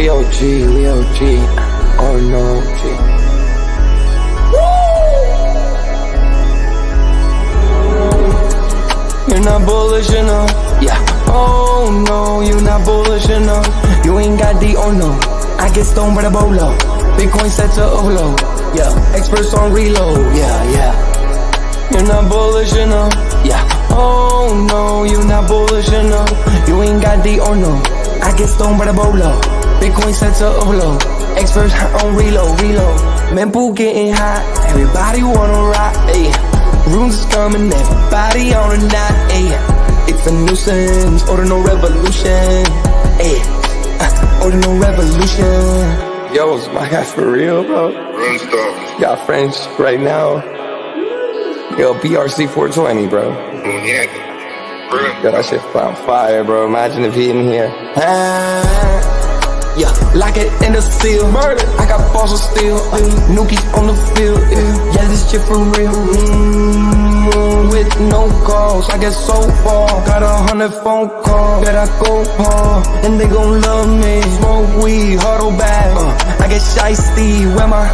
we OG, we OG. Oh no, G. You're not bullish enough, yeah. Oh no, you're not bullish enough. You ain't got the oh no. I get stoned by the bolo. Bitcoin set to overload, yeah. Experts on reload, yeah. You're not bullish enough, yeah. Oh no, you're not bullish enough. You ain't got the oh no. I get stoned by the bolo. Bitcoin set to overload. Experts on reload. Mempool getting hot. Everybody wanna rock, ayy. Runes is coming, everybody on a knot, ayy. It's a nuisance, Ordinal Revolution, ayy. Ordinal Revolution. Yo, is my guy for real, bro? Rune Stones. Got friends right now. Yo, BRC 420, bro. Yo, that shit on fire, bro. Imagine if he in here. Yeah, like it in the seal. Murder. I got balls of steel. Nookies on the field. Yeah, this shit for real. With no calls, I get so far. Got 100 phone calls that I go hard, and they gon' love me. Smoke weed, huddle back. I get shiesty. Where my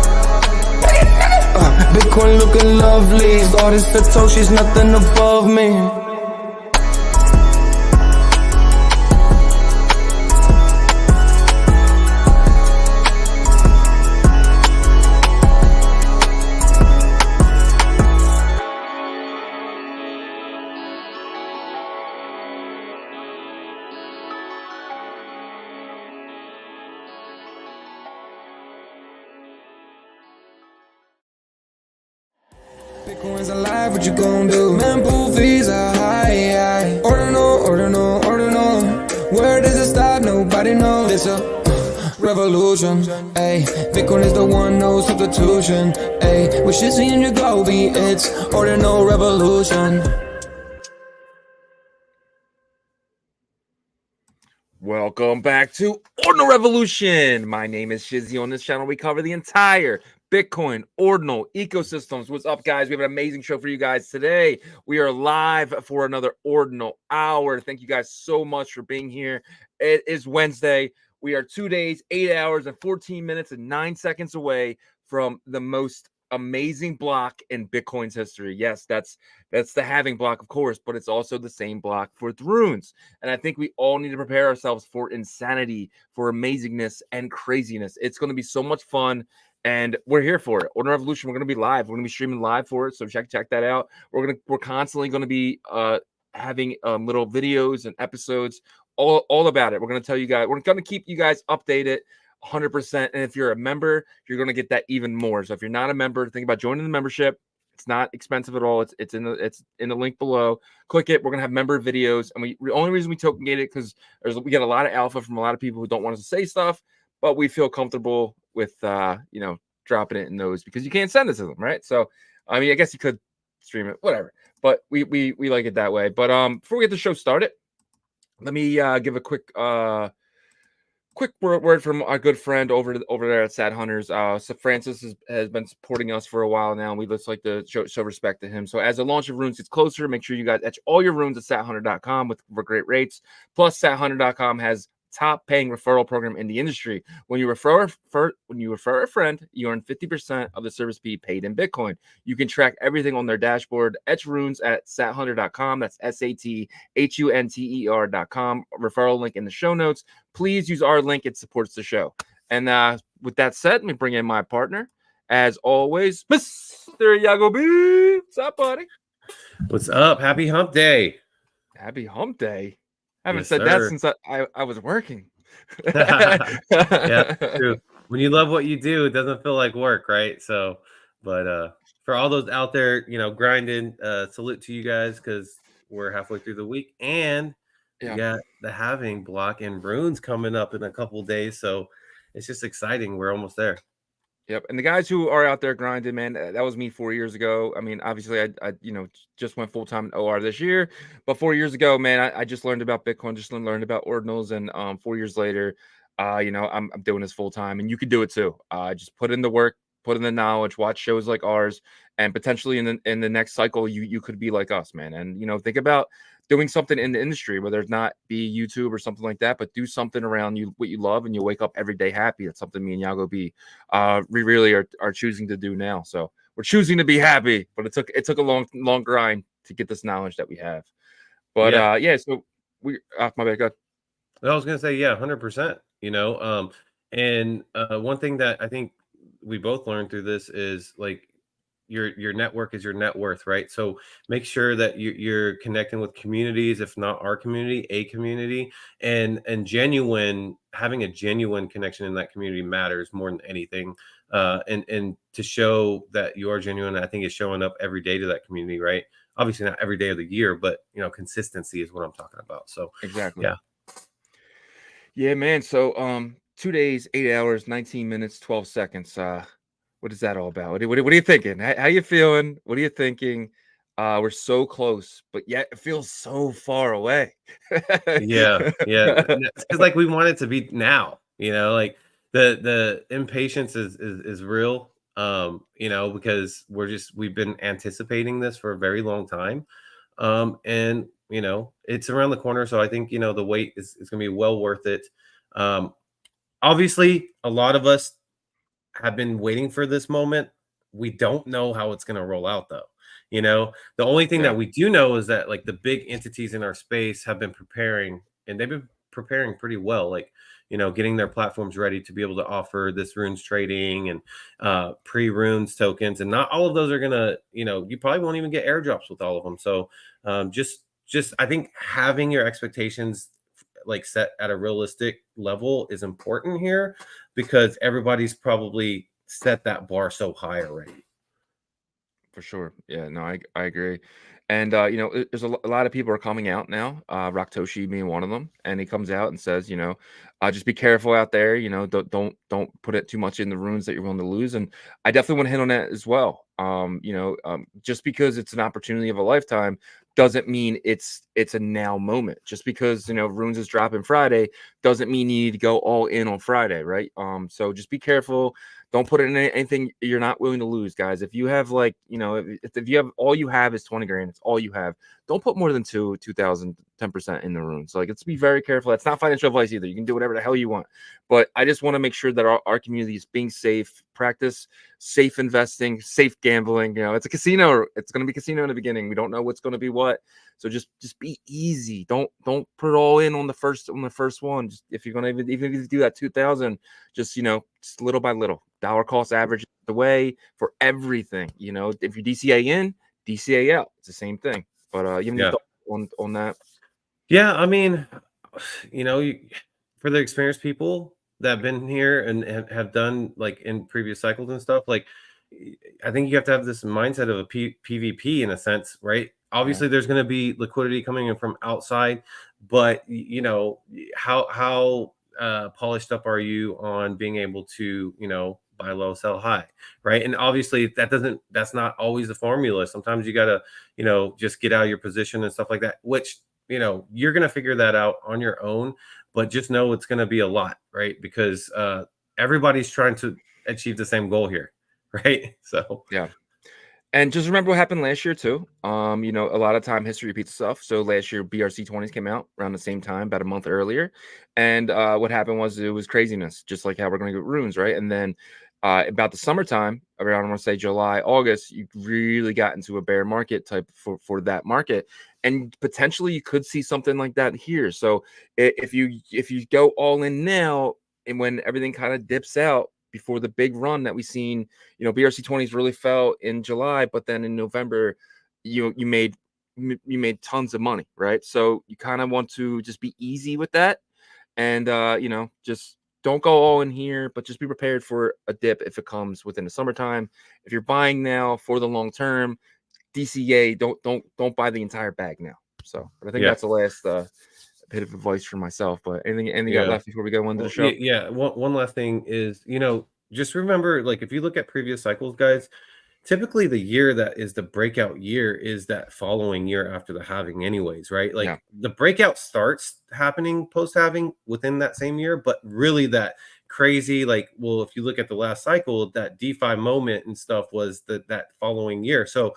Bitcoin looking lovely. All this Satoshi's nothing above me. Bitcoin's alive, what you gon' do? Mempool fees are high. Ordinal. Where does it stop? Nobody knows. It's a revolution, ayy. Bitcoin is the one, no substitution, ayy. With Shizzy and Yagobi, it's Ordinal Revolution. Welcome back to Ordinal Revolution. My name is Shizzy. On this channel, we cover the entire Bitcoin Ordinal ecosystems. What's up, guys? We have an amazing show for you guys today. We are live for another Ordinal hour. Thank you guys so much for being here. It is Wednesday. We are 2 days, 8 hours, and 14 minutes and 9 seconds away from the most amazing block in Bitcoin's history. Yes, that's the halving block, of course, but it's also the same block for runes. And I think we all need to prepare ourselves for insanity, for amazingness and craziness. It's going to be so much fun. And we're here for it. Ordinal Revolution, we're going to be live. We're going to be streaming live for it, so check that out. We're constantly going to be having little videos and episodes all about it. We're going to tell you guys. We're going to keep you guys updated 100%. And if you're a member, you're going to get that even more. So if you're not a member, think about joining the membership. It's not expensive at all. It's in the link below. Click it. We're going to have member videos. And the only reason we token gate it because we get a lot of alpha from a lot of people who don't want us to say stuff, but we feel comfortable with dropping it in those because you can't send it to them, right? So I mean, I guess you could stream it, whatever, but we like it that way. But before we get the show started, let me give a quick word from our good friend over there at Sathunters. So Francis has been supporting us for a while now, and we just like to show respect to him. So as the launch of runes gets closer, make sure you guys etch all your runes at sathunter.com for great rates. Plus sathunter.com has top paying referral program in the industry. When you refer a friend, you earn 50% of the service fee paid in Bitcoin. You can track everything on their dashboard. Etch runes at sathunter.com. That's sathunter.com. Referral link in the show notes. Please use our link. It supports the show. And with that said, let me bring in my partner, as always, Mr. Yagobi. What's up, buddy? What's up? Happy Hump Day. Happy Hump Day. I haven't Yes, said sir. that since I was working. Yeah, true. When you love what you do, it doesn't feel like work, right? So, but for all those out there, grinding, salute to you guys because we're halfway through the week, and we got the halving block and runes coming up in a couple days. So it's just exciting. We're almost there. Yep. And the guys who are out there grinding, man, that was me 4 years ago. I mean, obviously I just went full-time in OR this year, but 4 years ago, man, I just learned about Bitcoin, just learned about Ordinals. And 4 years later, I'm doing this full-time, and you could do it too. Just put in the work, put in the knowledge, watch shows like ours, and potentially in the next cycle, you could be like us, man. And, think about doing something in the industry, whether it's not be YouTube or something like that, but do something around you, what you love, and you'll wake up every day happy. That's something me and Yagobi we really are choosing to do now. So we're choosing to be happy, but it took a long grind to get this knowledge that we have. But yeah, so we my bad, go ahead. I was gonna say, yeah, 100%. You know, and one thing that I think we both learned through this is like your network is your net worth, right? So make sure that you're connecting with communities, if not our community, a community, and genuine having a genuine connection in that community matters more than anything. And to show that you are genuine, I think is showing up every day to that community, right? Obviously not every day of the year, but you know, consistency is what I'm talking about. So Exactly. yeah. Yeah, man. So 2 days, 8 hours, 19 minutes, 12 seconds. What is that all about? What are you thinking? How you feeling? What are you thinking? We're so close, but yet it feels so far away. Yeah, yeah. It's like we want it to be now, you know, like the impatience is real. You know, because we've been anticipating this for a very long time. And you know, it's around the corner. So I think, you know, the wait is gonna be well worth it. Um, Obviously a lot of us have been waiting for this moment. We don't know how it's going to roll out though. You know, the only thing Yeah, that we do know is that like the big entities in our space have been preparing, and they've been preparing pretty well, like, you know, getting their platforms ready to be able to offer this runes trading and pre-runes tokens. And not all of those are going to, you know, you probably won't even get airdrops with all of them. So just I think having your expectations like set at a realistic level is important here, because everybody's probably set that bar so high already. for sure. Yeah, no, I agree. And you know, there's a lot of people are coming out now. Raktoshi being one of them, and he comes out and says, you know, just be careful out there. You know, don't put it too much in the runes that you're willing to lose. And I definitely want to hit on that as well. You know, just because it's an opportunity of a lifetime doesn't mean it's a now moment. Just because, you know, runes is dropping Friday doesn't mean you need to go all in on Friday, right? So just be careful. Don't put it in anything you're not willing to lose, guys. If you have like, you know, if you have all you have is 20 grand, it's all you have. Don't put more than 2,000, 10% in the room. So like, let's be very careful. That's not financial advice either. You can do whatever the hell you want. But I just want to make sure that our community is being safe, practice safe investing, safe gambling. You know, it's a casino. It's going to be casino in the beginning. We don't know what's going to be what. So just be easy. Don't put it all in on the first one. Just, if you're going to even if you do that 2,000, just, you know, just little by little. Dollar cost average the way for everything. You know, if you DCA in, DCA out, it's the same thing. But you have any thoughts on that? Yeah, I mean, you know, for the experienced people that have been here and have done like in previous cycles and stuff, like I think you have to have this mindset of a PvP in a sense, right? Yeah. Obviously, there's going to be liquidity coming in from outside, but you know, how polished up are you on being able to, you know, buy low, sell high, right? And obviously, that's not always the formula. Sometimes you got to, you know, just get out of your position and stuff like that, which, you know, you're going to figure that out on your own, but just know it's going to be a lot, right? Because everybody's trying to achieve the same goal here, right? So Yeah. And just remember what happened last year too. You know, a lot of time history repeats itself. So last year BRC 20s came out around the same time, about a month earlier. And what happened was it was craziness, just like how we're going to get runes, right? And then about the summertime, around I want to say July, August, you really got into a bear market type for that market. And potentially you could see something like that here. So if you go all in now, and when everything kind of dips out before the big run that we've seen, you know, BRC 20s really fell in July, but then in November, you made tons of money, right? So you kind of want to just be easy with that, and you know, just don't go all in here, but just be prepared for a dip if it comes within the summertime. If you're buying now for the long term, DCA, don't buy the entire bag now. So, but I think yeah, that's the last bit of advice for myself. But anything got yeah. left before we go into the Well, show? yeah. One last thing is, you know, just remember, like, if you look at previous cycles, guys, typically the year that is the breakout year is that following year after the halving, anyways, right? Yeah, Like the breakout starts happening post halving within that same year, but really that crazy, like, well, if you look at the last cycle, that DeFi moment and stuff was that following year. So,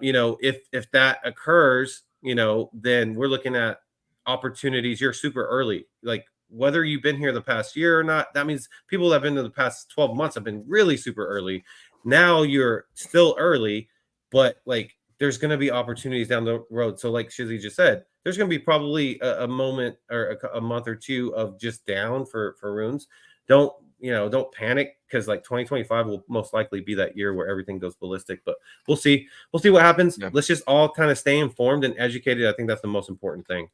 you know, if that occurs, then we're looking at opportunities. You're super early. Like whether you've been here the past year or not, that means people that have been in the past 12 months have been really super early. Now you're still early, but like there's going to be opportunities down the road. So like Shizzy just said, there's going to be probably a moment or a month or two of just down for runes. Don't panic, because like 2025 will most likely be that year where everything goes ballistic, but we'll see what happens. Yeah. Let's just all kind of stay informed and educated. I think that's the most important thing.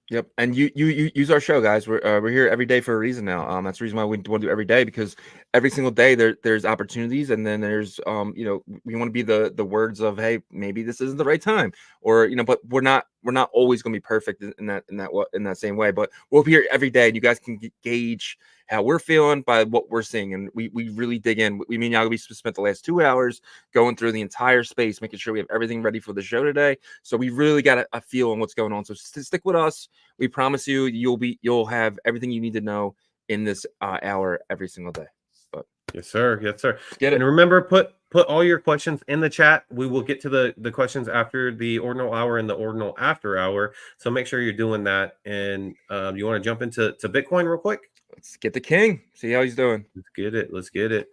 Yep, and you use our show, guys. We're here every day for a reason now. That's the reason why we want to do every day, because every single day there's opportunities, and then there's we want to be the words of, hey, maybe this isn't the right time, or but we're not always going to be perfect in that same way. But we'll be here every day, and you guys can gauge how we're feeling by what we're seeing, and we really dig in. Me and Yagobi spent the last 2 hours going through the entire space, making sure we have everything ready for the show today. So we really got a feel on what's going on. So stick with us. We promise you, you'll have everything you need to know in this hour every single day. But yes, sir. Get it. And remember, put all your questions in the chat. We will get to the questions after the ordinal hour and the ordinal after hour. So make sure you're doing that. And you want to jump into Bitcoin real quick? Let's get the king. See how he's doing. Let's get it.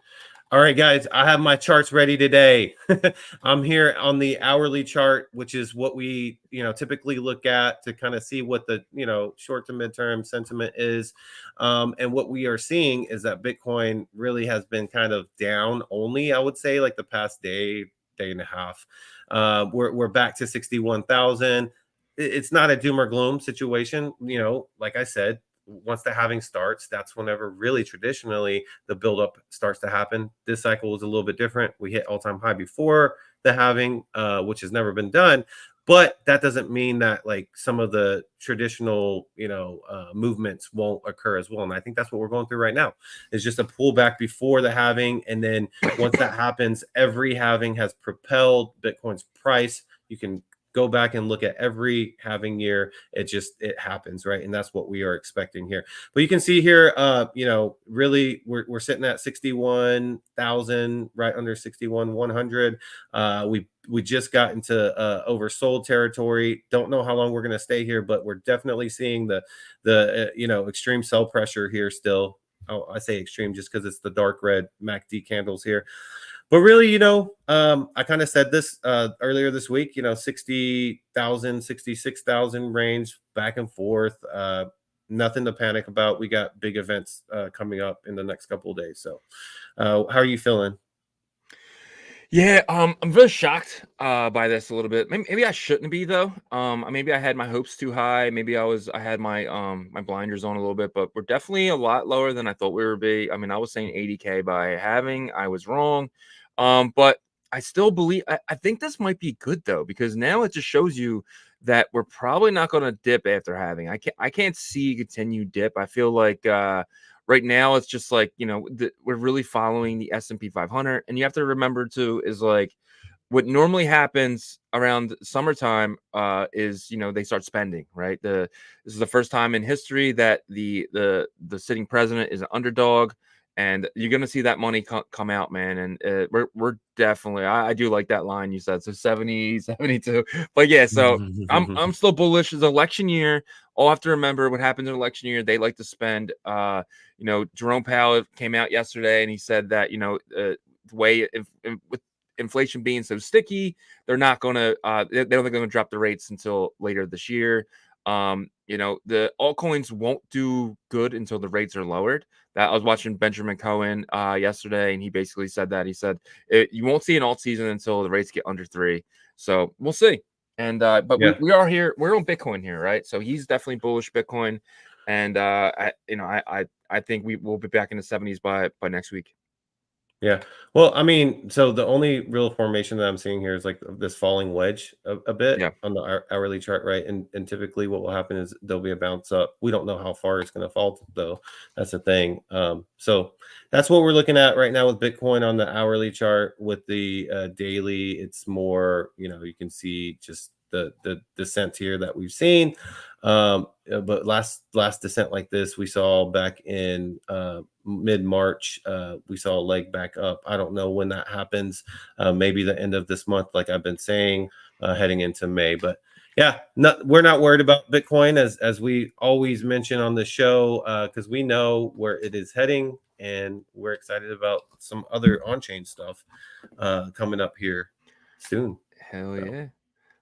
All right, guys, I have my charts ready today. I'm here on the hourly chart, which is what we, typically look at to kind of see what the, short to midterm sentiment is. And what we are seeing is that Bitcoin really has been kind of down only, I would say, like the past day and a half. We're back to 61,000. It's not a doom or gloom situation. Like I said, once the halving starts, that's whenever really traditionally the buildup starts to happen. This cycle was a little bit different. We hit all-time high before the halving, which has never been done. But that doesn't mean that like some of the traditional, movements won't occur as well. And I think that's what we're going through right now. It's just a pullback before the halving. And then once that happens, every halving has propelled Bitcoin's price. You can go back and look at every halving year. It happens, right? And that's what we are expecting here. But you can see here, really we're sitting at 61,000, right under 61,100. We just got into oversold territory. Don't know how long we're going to stay here, but we're definitely seeing the extreme sell pressure here still. Oh, I say extreme just because it's the dark red MACD candles here. But really, I kind of said this earlier this week, 60,000, 66,000 range, back and forth. Nothing to panic about. We got big events coming up in the next couple of days. So how are you feeling? Yeah, I'm really shocked by this a little bit. Maybe I shouldn't be though. Maybe I had my hopes too high. Maybe I had my my blinders on a little bit, but we're definitely a lot lower than I thought we would be. I was saying 80K by halving. I was wrong. But I still believe I think this might be good though, because now it just shows you that we're probably not going to dip after halving. I can't see continued dip. I feel like right now it's just like we're really following the S&P 500, and you have to remember too is like what normally happens around summertime is they start spending, right? This is the first time in history that the sitting president is an underdog. And you're going to see that money come out, man. And we're definitely, I do like that line you said. So 70, 72. But yeah, so I'm still bullish. It's election year. All have to remember what happens in election year. They like to spend, Jerome Powell came out yesterday and he said that, the way with inflation being so sticky, they're not going to, they're only going to drop the rates until later this year. The altcoins won't do good until the rates are lowered. That I was watching Benjamin Cohen yesterday, and he basically said that. He said you won't see an alt season until the rates get under 3. So we'll see. And but yeah. we are here. We're on Bitcoin here, right? So he's definitely bullish Bitcoin, and I think we will be back in the 70s by next week. Yeah. Well, so the only real formation that I'm seeing here is like this falling wedge a bit on the hourly chart, right? And typically what will happen is there'll be a bounce up. We don't know how far it's going to fall though. That's the thing. So that's what we're looking at right now with Bitcoin on the hourly chart. With the daily, it's more, you can see just the descent here that we've seen. But last descent like this we saw back in mid-March. We saw a leg back up. I don't know when that happens. Maybe the end of this month, like I've been saying, heading into May. But Yeah, we're not worried about Bitcoin as we always mention on the show, because we know where it is heading, and we're excited about some other on-chain stuff coming up here soon. Hell yeah.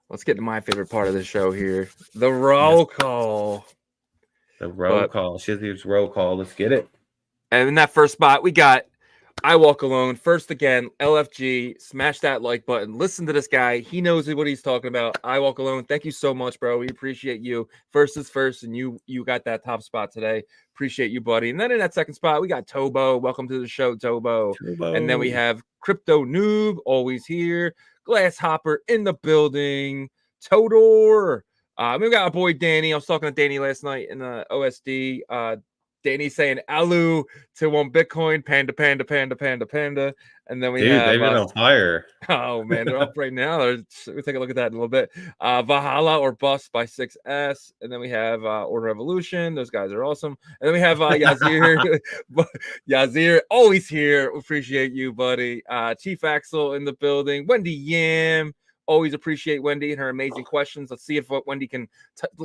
Let's get to my favorite part of the show here. The roll call. The roll call. Shizzy's roll call. Let's get it. And in that first spot, we got I Walk Alone. First again, LFG. Smash that like button. Listen to this guy. He knows what he's talking about. I Walk Alone. Thank you so much, bro. We appreciate you. First is first, and you got that top spot today. Appreciate you, buddy. And then in that second spot, we got Tobo. Welcome to the show, Tobo. And then we have Crypto Noob, always here. Glass Hopper in the building. Todor. We got our boy Danny. I was talking to Danny last night in the OSD. Danny saying "Alu" to 1 Bitcoin, panda, panda, panda, panda, panda, and then we have they've been on fire. Oh man, they're up right now. We'll take a look at that in a little bit. Valhalla or Bust by 6S, and then we have Ordinal Revolution. Those guys are awesome. And then we have Yazir. Yazir, always here. Appreciate you, buddy. Chief Axel in the building. Wendy Yam. Always appreciate Wendy and her amazing questions. Let's see if Wendy can.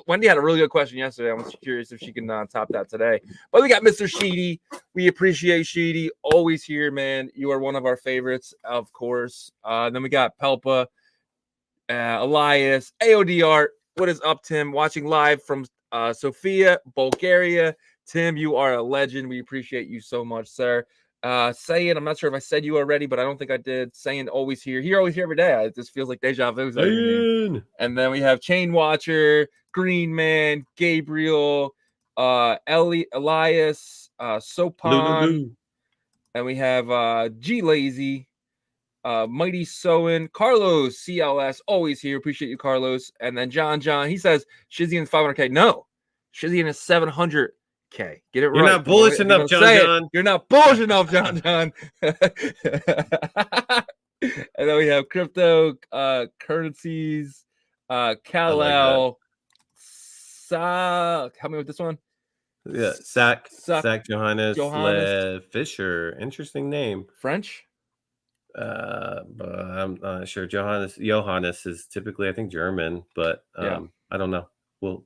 Wendy had a really good question yesterday. I'm curious if she can top that today. But we got Mr. Sheedy. We appreciate Sheedy. Always here, man. You are one of our favorites, of course. Then we got Pelpa, Elias, AODR. What is up, Tim? Watching live from Sofia, Bulgaria. Tim, you are a legend. We appreciate you so much, sir. Saying, I'm not sure if I said you already, but I don't think I did. Saying always here. Here, always here every day. It just feels like deja vu. And then we have Chain Watcher, Green Man, Gabriel, Elias, Sopan, and we have G Lazy, Mighty Soen, Carlos, CLS, always here. Appreciate you, Carlos. And then John, he says Shizzy is 500K. No, Shizzy is 700K. Get it right. You're not bullish enough, John. You're not bullish enough, John. And then we have crypto currencies, Kal-El, help me with this one. Yeah, Sack Johannes Fisher. Interesting name. French? But I'm not sure. Johannes is typically, I think, German, but I don't know. Well,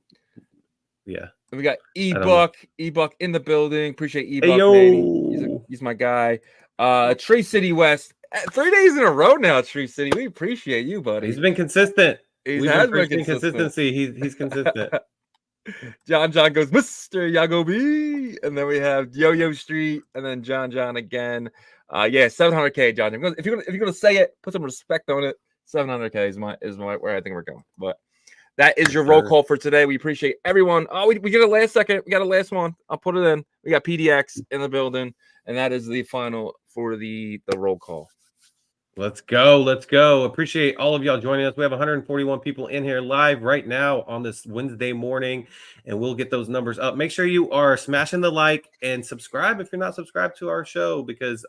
yeah. And we got ebook in the building. Appreciate ebook, man. He's my guy. Tree City West. 3 days in a row now, Tree City. We appreciate you, buddy. He's been consistent. He's been consistency. He's consistent. John goes, Mr. Yagobi. And then we have Yo-Yo Street. And then John again. 700K, John. If you're gonna say it, put some respect on it. 700K is my where I think we're going. But that is your roll call for today. We appreciate everyone. Oh, we get a last second. We got a last one. I'll put it in. We got PDX in the building, and that is the final for the roll call. Let's go. Appreciate all of y'all joining us. We have 141 people in here live right now on this Wednesday morning, and we'll get those numbers up. Make sure you are smashing the like and subscribe if you're not subscribed to our show, because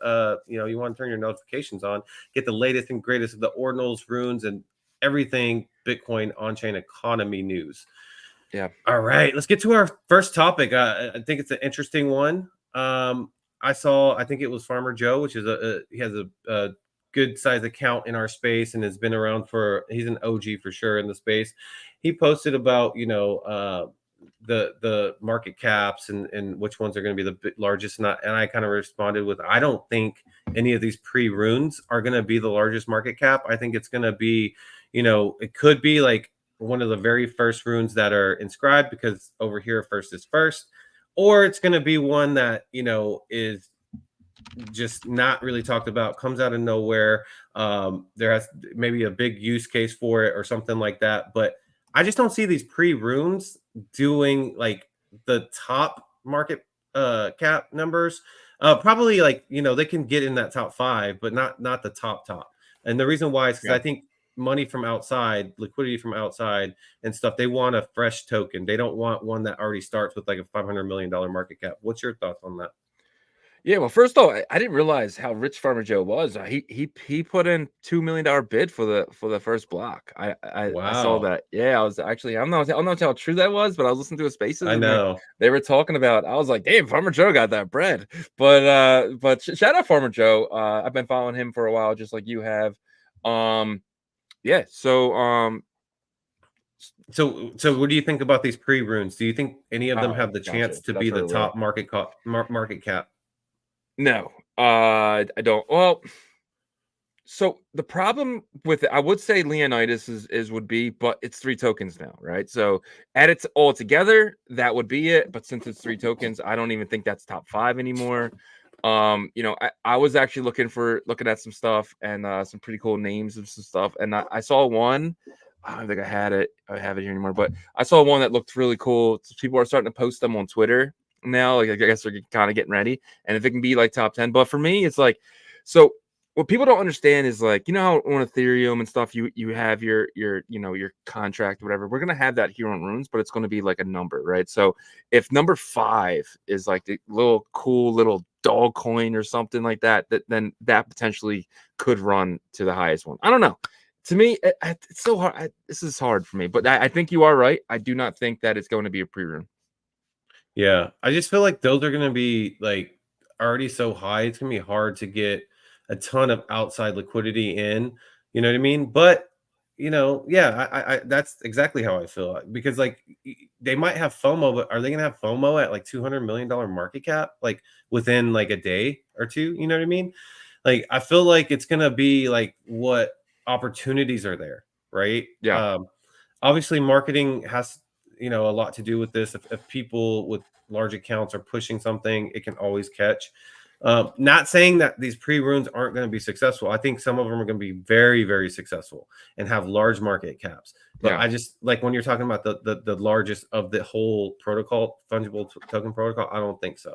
you want to turn your notifications on, get the latest and greatest of the ordinals, runes, and everything Bitcoin on-chain economy news. Yeah. All right, let's get to our first topic. I think it's an interesting one. I think it was Farmer Joe, which is he has a good size account in our space and has been around he's an OG for sure in the space. He posted about the market caps and which ones are going to be the largest, and I kind of responded with, I don't think any of these pre-runes are going to be the largest market cap. I think it's going to be, it could be like one of the very first runes that are inscribed, because over here first is first, or it's going to be one that is just not really talked about, comes out of nowhere. There has maybe a big use case for it or something like that, but I just don't see these pre-runes doing like the top market cap numbers. Probably they can get in that top 5, but not the top. And the reason why is because I think money from outside, liquidity from outside and stuff, they want a fresh token. They don't want one that already starts with like a $500 million market cap. What's your thoughts on that? Yeah, well, first of all, I didn't realize how rich Farmer Joe was. He put in $2 million bid for the first block. I saw that. Yeah, I was actually, I don't know how true that was, but I was listening to his spaces. I know they were talking about. I was like, damn, Farmer Joe got that bread. But shout out Farmer Joe. I've been following him for a while, just like you have. So So what do you think about these pre-runes? Do you think any of them have the chance to be the top market cap? No, I don't. Well, so the problem with it, I would say Leonidas would be, but it's 3 tokens now, right? So add it all together, that would be it. But since it's 3 tokens, I don't even think that's top 5 anymore. You know, I was actually looking at some stuff and some pretty cool names of some stuff, and I saw one. I don't think I have it here anymore, but I saw one that looked really cool. People are starting to post them on Twitter now. Like, I guess they're kind of getting ready, and if it can be like top 10, but for me, it's like, so what people don't understand is, like, you know how on Ethereum and stuff, you have your you know, your contract, whatever. We're gonna have that here on Runes, but it's gonna be like a number, right? So if number 5 is like the little cool little dog coin or something like that, then that potentially could run to the highest one. I don't know. To me, it's so hard. This is hard for me, but I think you are right. I do not think that it's going to be a pre-run. Yeah, I just feel like those are going to be like already so high. It's going to be hard to get a ton of outside liquidity in. You know what I mean? But yeah, I that's exactly how I feel, because like they might have FOMO, but are they going to have FOMO at like $200 million market cap like within like a day or two? You know what I mean? Like I feel like it's going to be like what opportunities are there, right? Yeah. Obviously marketing has a lot to do with this. If people with large accounts are pushing something, it can always catch. Not saying that these pre-runes aren't going to be successful. I think some of them are going to be very, very successful and have large market caps. But I just like when you're talking about the largest of the whole protocol, fungible token protocol, I don't think so.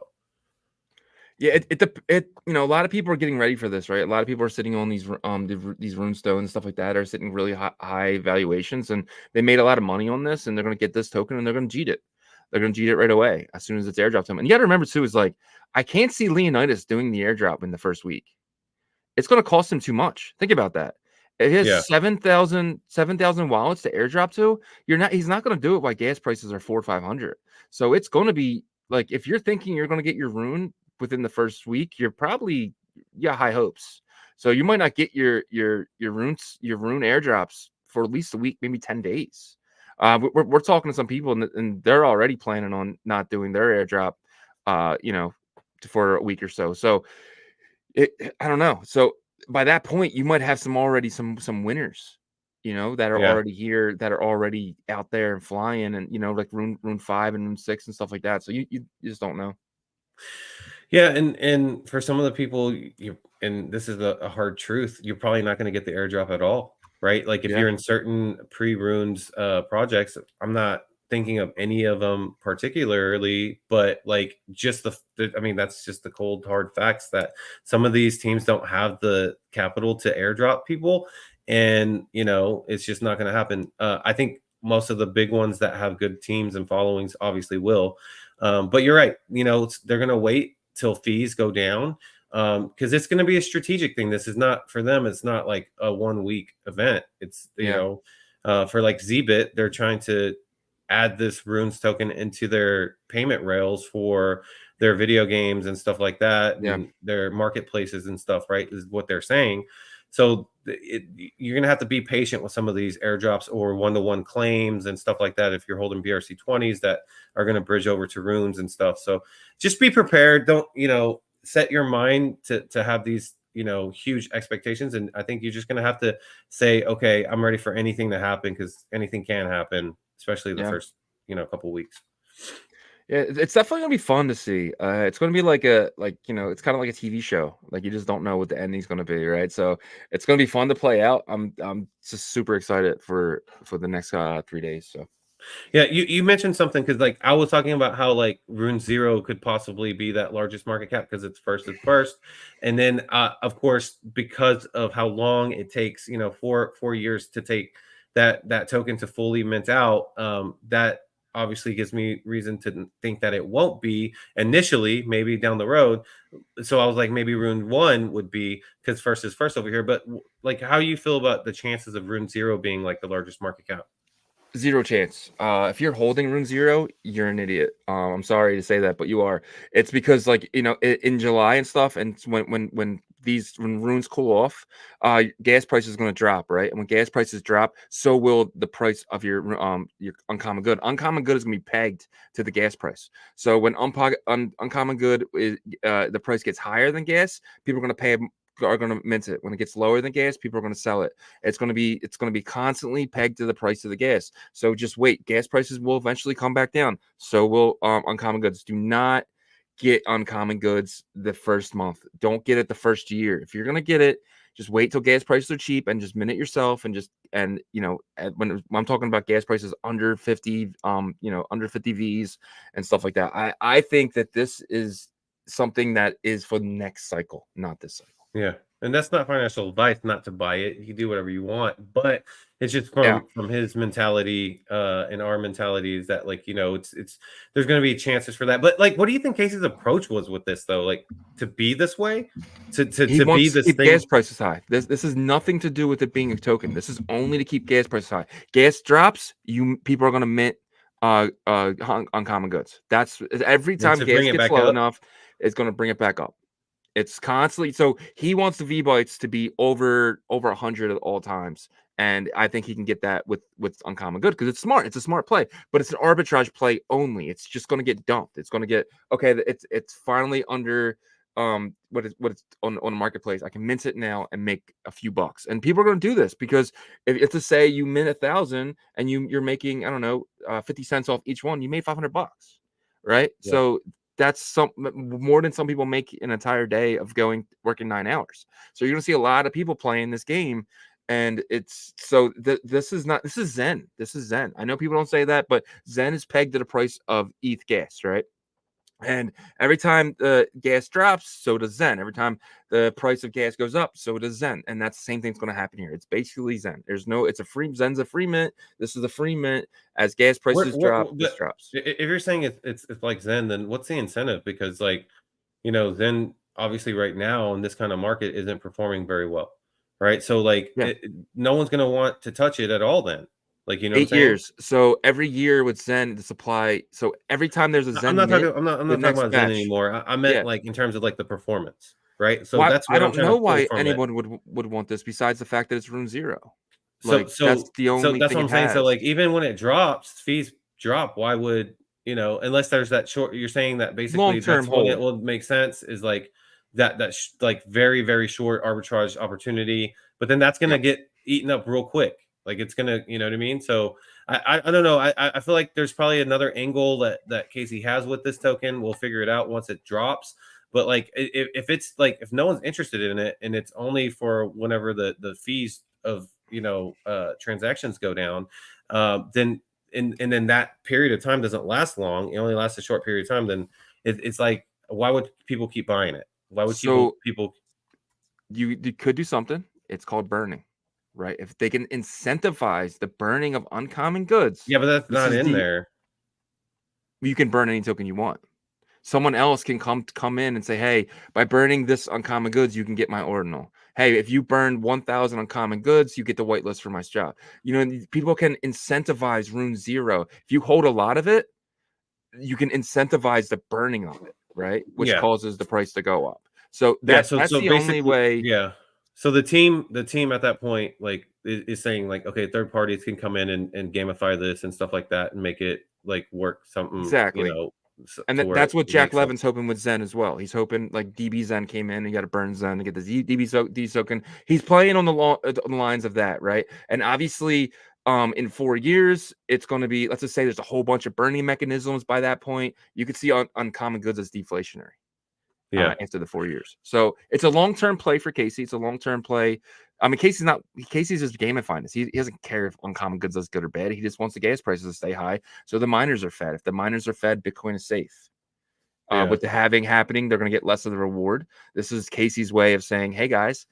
Yeah, it you know, a lot of people are getting ready for this, right? A lot of people are sitting on these Rune Stones and stuff like that, are sitting really high valuations, and they made a lot of money on this, and they're going to get this token and they're going to cheat it. They're going to cheat it right away as soon as it's airdropped to them. And you got to remember too, is like, I can't see Leonidas doing the airdrop in the first week. It's going to cost him too much. Think about that. It has 7,000 wallets to airdrop to. He's not going to do it while gas prices are 400 or 500. So it's going to be like, if you're thinking you're going to get your rune within the first week, you're probably high hopes. So you might not get your rune airdrops for at least a week, maybe 10 days. We're talking to some people, and they're already planning on not doing their airdrop, for a week or so. So I don't know. So by that point, you might have some winners, that are already here, that are already out there and flying, and like Rune 5 and Rune 6 and stuff like that. So you just don't know. Yeah, and for some of the people, and this is a hard truth, you're probably not going to get the airdrop at all, right? Like if you're in certain pre-runes projects, I'm not thinking of any of them particularly, but like just I mean, that's just the cold hard facts that some of these teams don't have the capital to airdrop people, and it's just not going to happen. I think most of the big ones that have good teams and followings obviously will, but you're right. They're going to wait till fees go down, because it's going to be a strategic thing. This is not for them. It's not like a 1 week event. It's for like Zbit, they're trying to add this runes token into their payment rails for their video games and stuff like that, and their marketplaces and stuff, right, is what they're saying. So you're gonna have to be patient with some of these airdrops or one-to-one claims and stuff like that if you're holding BRC20s that are going to bridge over to runes and stuff. So just be prepared. Don't set your mind to have these huge expectations, and I think you're just going to have to say, okay, I'm ready for anything to happen, because anything can happen, especially the first couple weeks. Yeah, it's definitely gonna be fun to see. It's gonna be like it's kind of like a TV show. Like, you just don't know what the ending's gonna be, right? So it's gonna be fun to play out. I'm just super excited for the next 3 days. So yeah, you mentioned something, because like I was talking about how like Rune Zero could possibly be that largest market cap because it's first, and then of course, because of how long it takes, 4 years to take that token to fully mint out, that obviously gives me reason to think that it won't be initially, maybe down the road. So I was like, maybe Rune 1 would be, because first is first over here. But like, how you feel about the chances of Rune Zero being like the largest market cap? Zero chance. If you're holding Rune Zero, you're an idiot. I'm sorry to say that, but you are. It's because, like, in July and stuff, and when when runes cool off, gas price is going to drop, right? And when gas prices drop, so will the price of your uncommon good. Uncommon good is going to be pegged to the gas price. So when uncommon good is the price gets higher than gas, people are going to mint it. When it gets lower than gas, people are going to sell it. It's going to be constantly pegged to the price of the gas. So just wait. Gas prices will eventually come back down. So will uncommon goods. Do not get uncommon goods the first month. Don't get it the first year. If you're going to get it, just wait till gas prices are cheap and just mint it yourself. And when I'm talking about gas prices under 50, under 50 Vs and stuff like that, I think that this is something that is for the next cycle, not this cycle. Yeah. And that's not financial advice not to buy it. You can do whatever you want, but it's just from his mentality and our mentality is that, like, it's there's going to be chances for that. But like, what do you think Casey's approach was with this though? Like, to be this way, to be this keep thing. Gas prices high. This is nothing to do with it being a token. This is only to keep gas prices high. Gas drops, people are going to mint uncommon goods. That's every time gas gets low enough, it's going to bring it back up. It's constantly, so he wants the V bytes to be over 100 at all times, and I think he can get that with uncommon good because it's smart. It's a smart play, but it's an arbitrage play only. It's just going to get dumped. It's going to get It's finally under what it's on the marketplace. I can mint it now and make a few bucks, and people are going to do this because if it's to say you mint 1,000 and you're making 50 cents off each one, you made $500, right? Yeah. So that's more than some people make an entire day of working 9 hours. So you're gonna see a lot of people playing this game, and it's this is Zen. This is Zen. I know people don't say that, but Zen is pegged to the price of ETH gas, right? And every time the gas drops, so does Zen. Every time the price of gas goes up, so does Zen. And that's the same thing's going to happen here. It's basically Zen. Zen's a free mint. This is a free mint. As gas prices drop, this drops. If you're saying it's like Zen, then what's the incentive? Because Zen obviously right now in this kind of market isn't performing very well, right? So no one's going to want to touch it at all then. 8 years. So every year with Zen, the supply. So every time there's a Zen, I'm not talking about Zen anymore. I meant in terms of the performance, right? So that's what I don't know why anyone would want this besides the fact that it's Rune Zero. That's the only. So that's what I'm saying. So even when it drops, fees drop. Why would unless there's that short? You're saying that basically long-term hold. It will make sense. Is that very, very short arbitrage opportunity, but then that's gonna get eaten up real quick. It's gonna, you know what I mean? So I don't know. I feel like there's probably another angle that Casey has with this token. We'll figure it out once it drops. But if it's if no one's interested in it and it's only for whenever the fees of transactions go down, then then that period of time doesn't last long. It only lasts a short period of time. Then it's why would people keep buying it? Why would people? You could do something. It's called burning. Right, if they can incentivize the burning of uncommon goods, but that's not in there. You can burn any token you want. Someone else can come in and say, "Hey, by burning this uncommon goods, you can get my ordinal." Hey, if you burn 1,000 uncommon goods, you get the whitelist for my job. People can incentivize Rune Zero. If you hold a lot of it, you can incentivize the burning of it, right? Which causes the price to go up. So that's the only way. Yeah. So the team at that point is saying okay, third parties can come in and gamify this and stuff like that and make it work something exactly. And that's what Jack Levin's hoping with Zen as well. He's hoping DB Zen came in and you got to burn Zen to get the DB token. He's playing on the lines of that, right? And obviously, in 4 years, it's going to be, let's just say there's a whole bunch of burning mechanisms by that point. You could see uncommon goods as deflationary. After the 4 years. So it's a long-term play for Casey. It's a long-term play. I mean, Casey's just gamifying this. He doesn't care if uncommon goods is good or bad. He just wants the gas prices to stay high. So the miners are fed. If the miners are fed, Bitcoin is safe. With the halving happening, they're going to get less of the reward. This is Casey's way of saying, hey guys,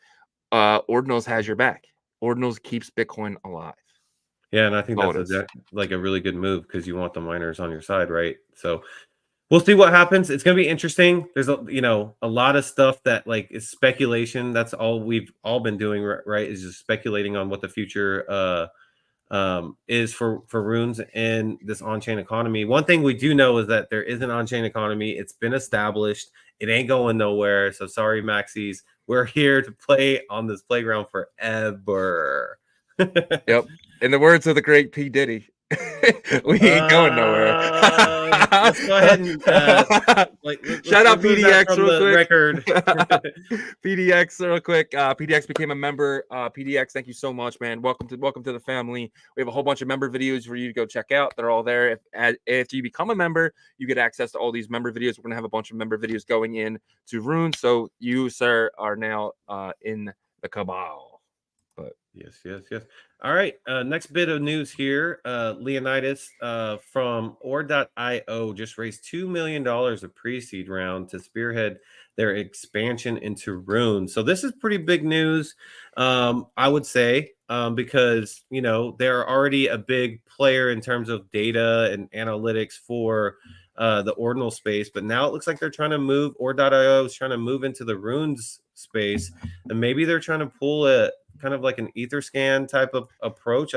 Ordinals has your back. Ordinals keeps Bitcoin alive. Yeah, and I think that's a really good move because you want the miners on your side, right? So we'll see what happens. It's going to be interesting. There's a lot of stuff that is speculation. That's all we've all been doing, right? Is just speculating on what the future is for runes and this on-chain economy. One thing we do know is that there is an on-chain economy. It's been established. It ain't going nowhere. So sorry, Maxis. We're here to play on this playground forever. Yep. In the words of the great P. Diddy, we ain't going nowhere. Let's go ahead and shout out remove that PDX from real the quick. record. PDX real quick. PDX became a member. PDX, thank you so much, man. Welcome to the family. We have a whole bunch of member videos for you to go check out. They're all there. If you become a member, you get access to all these member videos. We're gonna have a bunch of member videos going in to Rune. So you, sir, are now in the cabal. But Yes. All right. Next bit of news here. Leonidas from Or.io just raised $2 million of pre-seed round to spearhead their expansion into Rune. So this is pretty big news, I would say, because, you know, they're already a big player in terms of data and analytics for the Ordinal space. But now it looks like they're trying to move, Or.io is trying to move into the Runes space. And maybe they're trying to pull a kind of like an Etherscan type of approach.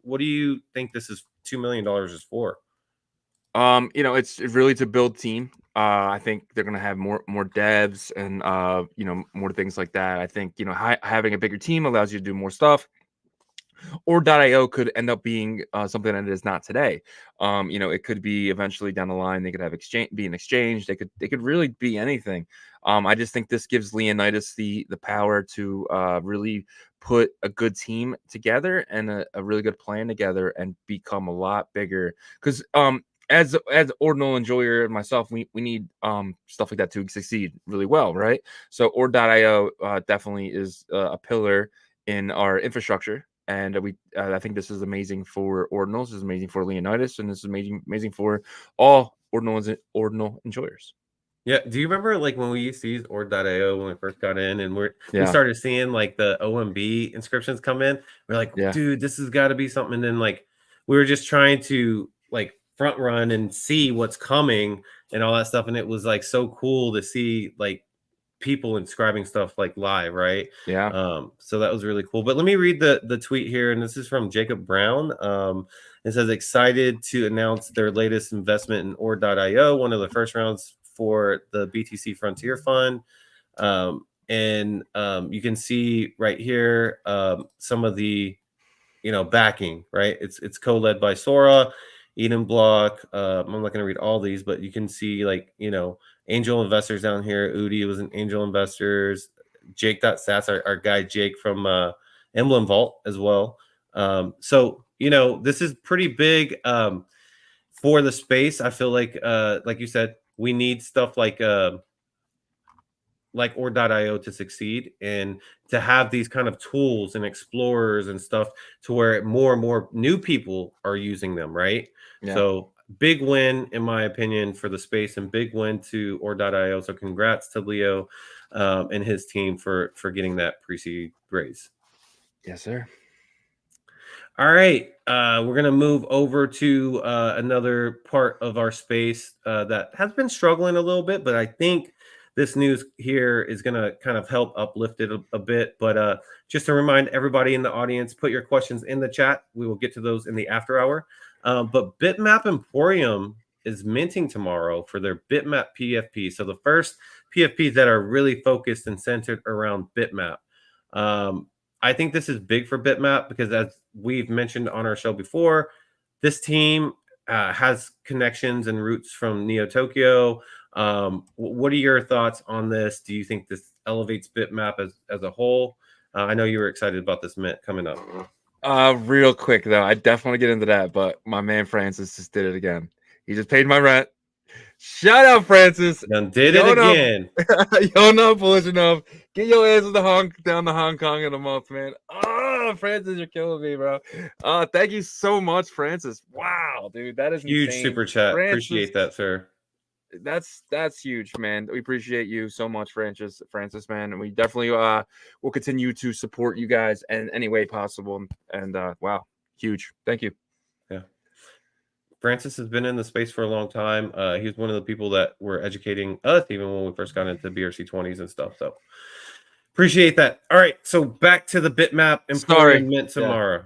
What do you think this is $2 million is for? You know, it's really to build team. I think they're gonna have more devs and you know, more things like that. I think, you know, having a bigger team allows you to do more stuff. Or.io could end up being something that it is not today. You know, it could be eventually down the line. They could have be an exchange. They could really be anything. I just think this gives Leonidas the power to really put a good team together and a really good plan together and become a lot bigger. Because as Ordinal enjoyer and myself, we need stuff like that to succeed really well, right? So Or.io definitely is a pillar in our infrastructure. And I think this is amazing for Ordinals, this is amazing for Leonidas, and this is amazing for all Ordinal enjoyers. Yeah. Do you remember like when we used to use Or.io when we first got in and we Yeah. started seeing like the OMB inscriptions come in? We're like, Yeah. dude, this has got to be something. And then like we were just trying to like front run and see what's coming and all that stuff. And it was like so cool to see like people inscribing stuff like live, right? Yeah. So that was really cool. But let me read the tweet here, and this is from Jacob Brown. It says, excited to announce their latest investment in Or.io, one of the first rounds for the BTC Frontier Fund. And you can see right here some of the, you know, backing, right? It's co-led by Sora, Eden Block. I'm not going to read all these, but you can see like, you know, angel investors down here. Udi was an angel investors. Jake.sats, our guy Jake from Emblem Vault as well. So, you know, this is pretty big for the space. I feel like you said, we need stuff like Or.io to succeed and to have these kind of tools and explorers and stuff to where more and more new people are using them, right? Yeah. So big win, in my opinion, for the space and big win to Or.io. So congrats to Leo and his team for getting that pre-seed raise. Yes, sir. All right, we're going to move over to another part of our space that has been struggling a little bit, but I think this news here is going to kind of help uplift it a bit. But just to remind everybody in the audience, put your questions in the chat. We will get to those in the after hour. But Bitmap Emporium is minting tomorrow for their Bitmap PFP. So the first PFPs that are really focused and centered around Bitmap. I think this is big for Bitmap because, as we've mentioned on our show before, this team has connections and roots from Neo Tokyo. What are your thoughts on this? Do you think this elevates Bitmap as a whole? I know you were excited about this mint coming up. Real quick though, I definitely want to get into that, but my man Francis just did it again. He just paid my rent. Shout out, Francis. Done did it again. You're not bullish enough. Get your ass down to Hong Kong in a month, man. Oh, Francis, you're killing me, bro. Thank you so much, Francis. Wow, dude, that is huge insane. super chat. Francis, appreciate that, sir. That's huge, man. We appreciate you so much, Francis, man, and we definitely will continue to support you guys in any way possible. And wow, huge. Thank you. Yeah. Francis has been in the space for a long time. He's one of the people that were educating us even when we first got into BRC 20s and stuff. So appreciate that. All right, so back to the Bitmap Emporium mint tomorrow. Yeah.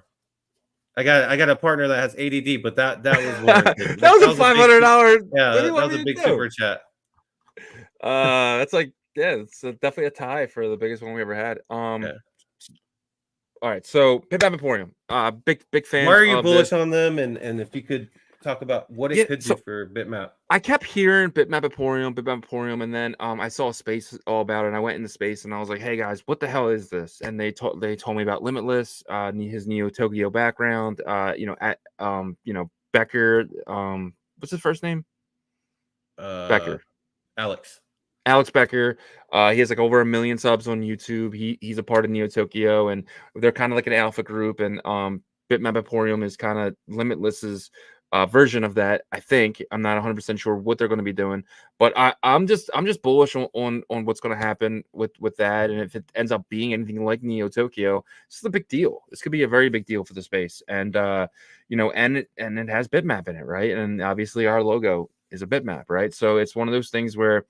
I got a partner that has ADD, but that was warranted. that was a $500. Yeah, that was a big super chat. That's like, yeah, it's definitely a tie for the biggest one we ever had. Yeah. All right, so Bitmap Emporium, big Why fans are you of this. bullish on them? And if you could talk about what it Yeah, could do so for Bitmap. I kept hearing Bitmap Emporium, and then I saw a space all about it. And I went into space, and I was like, "Hey guys, what the hell is this?" And they told me about Limitless, his Neo Tokyo background, Becker, what's his first name? Uh, Becker. Alex. Alex Becker, he has like over 1 million subs on YouTube. He's a part of Neo Tokyo, and they're kind of like an alpha group. And Bitmap Emporium is kind of Limitless's version of that. I think I'm not 100% sure what they're going to be doing, but I'm just bullish on what's going to happen with that. And if it ends up being anything like Neo Tokyo, this is a big deal. This could be a very big deal for the space, and it has Bitmap in it, right? And obviously our logo is a bitmap, right? So it's one of those things where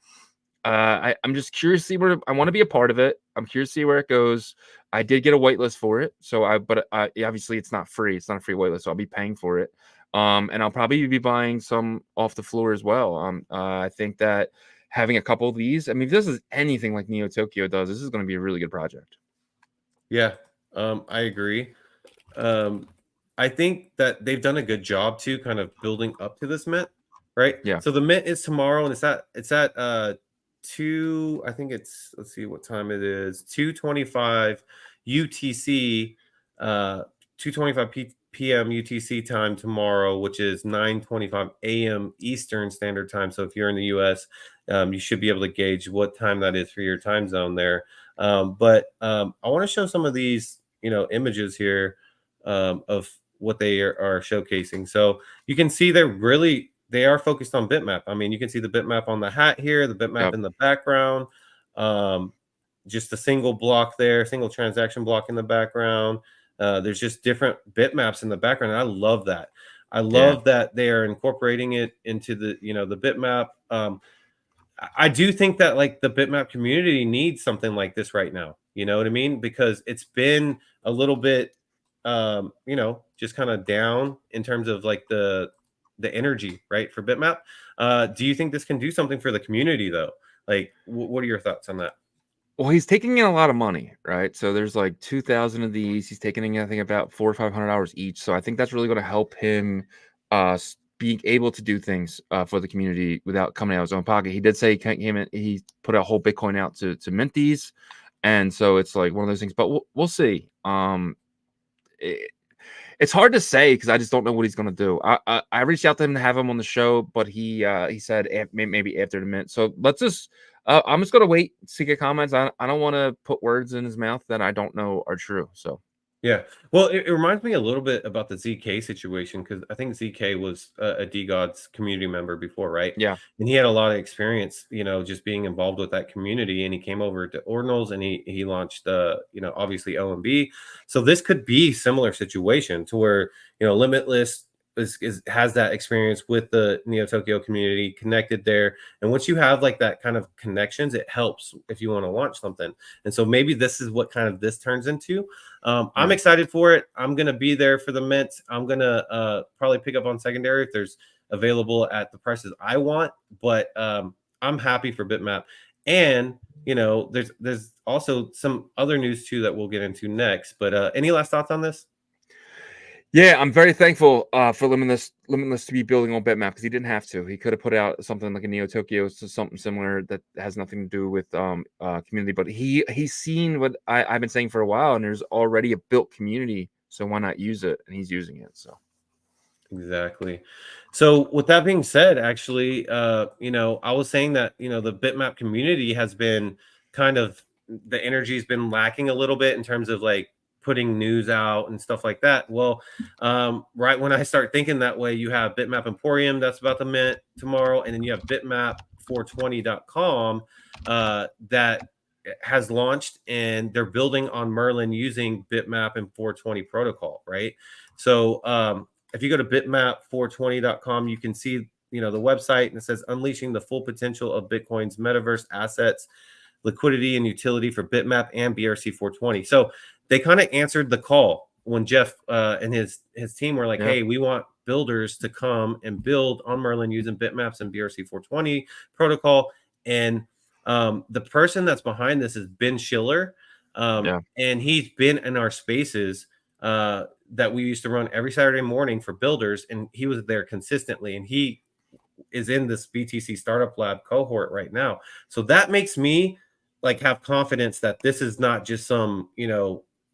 I'm just curious to see where I want to be a part of it. I'm curious to see where it goes. I did get a whitelist for it, but obviously it's not free. It's not a free whitelist, so I'll be paying for it. And I'll probably be buying some off the floor as well. I think that having a couple of these, I mean, if this is anything like Neo Tokyo does, this is going to be a really good project. Yeah, I agree. I think that they've done a good job too, kind of building up to this mint, right? Yeah. So the mint is tomorrow, and it's at two. I think it's, let's see what time it is. 2:25 UTC, 2:25 p.m. UTC time tomorrow, which is 9:25 a.m. Eastern Standard Time. So if you're in the U.S., you should be able to gauge what time that is for your time zone there. But I want to show some of these, images here of what they are showcasing. So you can see they are focused on bitmap. I mean, you can see the bitmap on the hat here, the bitmap Yep. in the background, just a single block there, single transaction block in the background. There's just different bitmaps in the background, and I love that. I love that they are incorporating it into the bitmap. I do think that like the bitmap community needs something like this right now. You know what I mean? Because it's been a little bit, just kind of down in terms of like the energy, right, for bitmap. Do you think this can do something for the community though? Like, what are your thoughts on that? Well, he's taking in a lot of money, right? So there's like 2,000 of these. He's taking in, I think, about $400 or $500 each. So I think that's really going to help him being able to do things for the community without coming out of his own pocket. He did say he put a whole Bitcoin out to mint these, and so it's like one of those things. But we'll see. It's hard to say because I just don't know what he's going to do. I reached out to him to have him on the show, but he said maybe after the mint. So let's just I'm just going to wait to get comments. I don't want to put words in his mouth that I don't know are true. So Yeah. Well, it reminds me a little bit about the ZK situation because I think ZK was a DGOD's community member before, right? yeah, And he had a lot of experience, just being involved with that community. And he came over to Ordinals and he launched, obviously OMB. So this could be similar situation to where, Limitless has that experience with the Neo Tokyo community connected there. And once you have like that kind of connections, it helps if you want to launch something. And so maybe this is what kind of this turns into. I'm excited for it. I'm going to be there for the mint. I'm going to probably pick up on secondary if there's available at the prices I want. But I'm happy for Bitmap. And, there's also some other news too that we'll get into next. But any last thoughts on this? Yeah, I'm very thankful for Limitless to be building on Bitmap because he didn't have to. He could have put out something like a Neo Tokyo, so something similar that has nothing to do with community. But he's seen what I've been saying for a while, and there's already a built community, so why not use it? And he's using it. So Exactly. So with that being said, actually, I was saying that, the Bitmap community has been kind of, the energy's been lacking a little bit in terms of like putting news out and stuff like that. Well, right when I start thinking that way, you have Bitmap Emporium that's about to mint tomorrow, and then you have bitmap420.com that has launched, and they're building on Merlin using Bitmap and 420 protocol, right? So if you go to bitmap420.com, you can see, the website, and it says unleashing the full potential of Bitcoin's metaverse assets, liquidity and utility for Bitmap and BRC420. So they kind of answered the call when Jeff and his team were like, hey, we want builders to come and build on Merlin using Bitmaps and BRC420 protocol. And The person that's behind this is Ben Schiller, and he's been in our spaces that we used to run every Saturday morning for builders, and he was there consistently, and he is in this BTC Startup Lab cohort right now. So that makes me like have confidence that this is not just some,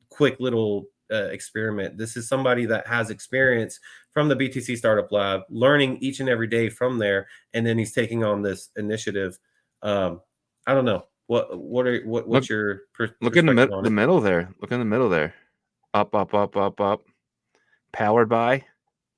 quick little experiment. This is somebody that has experience from the BTC Startup Lab, learning each and every day from there, and then he's taking on this initiative. I don't know what's your look in perspective on the it? middle there. Look in the middle there. Up, up, up, up, up. Powered by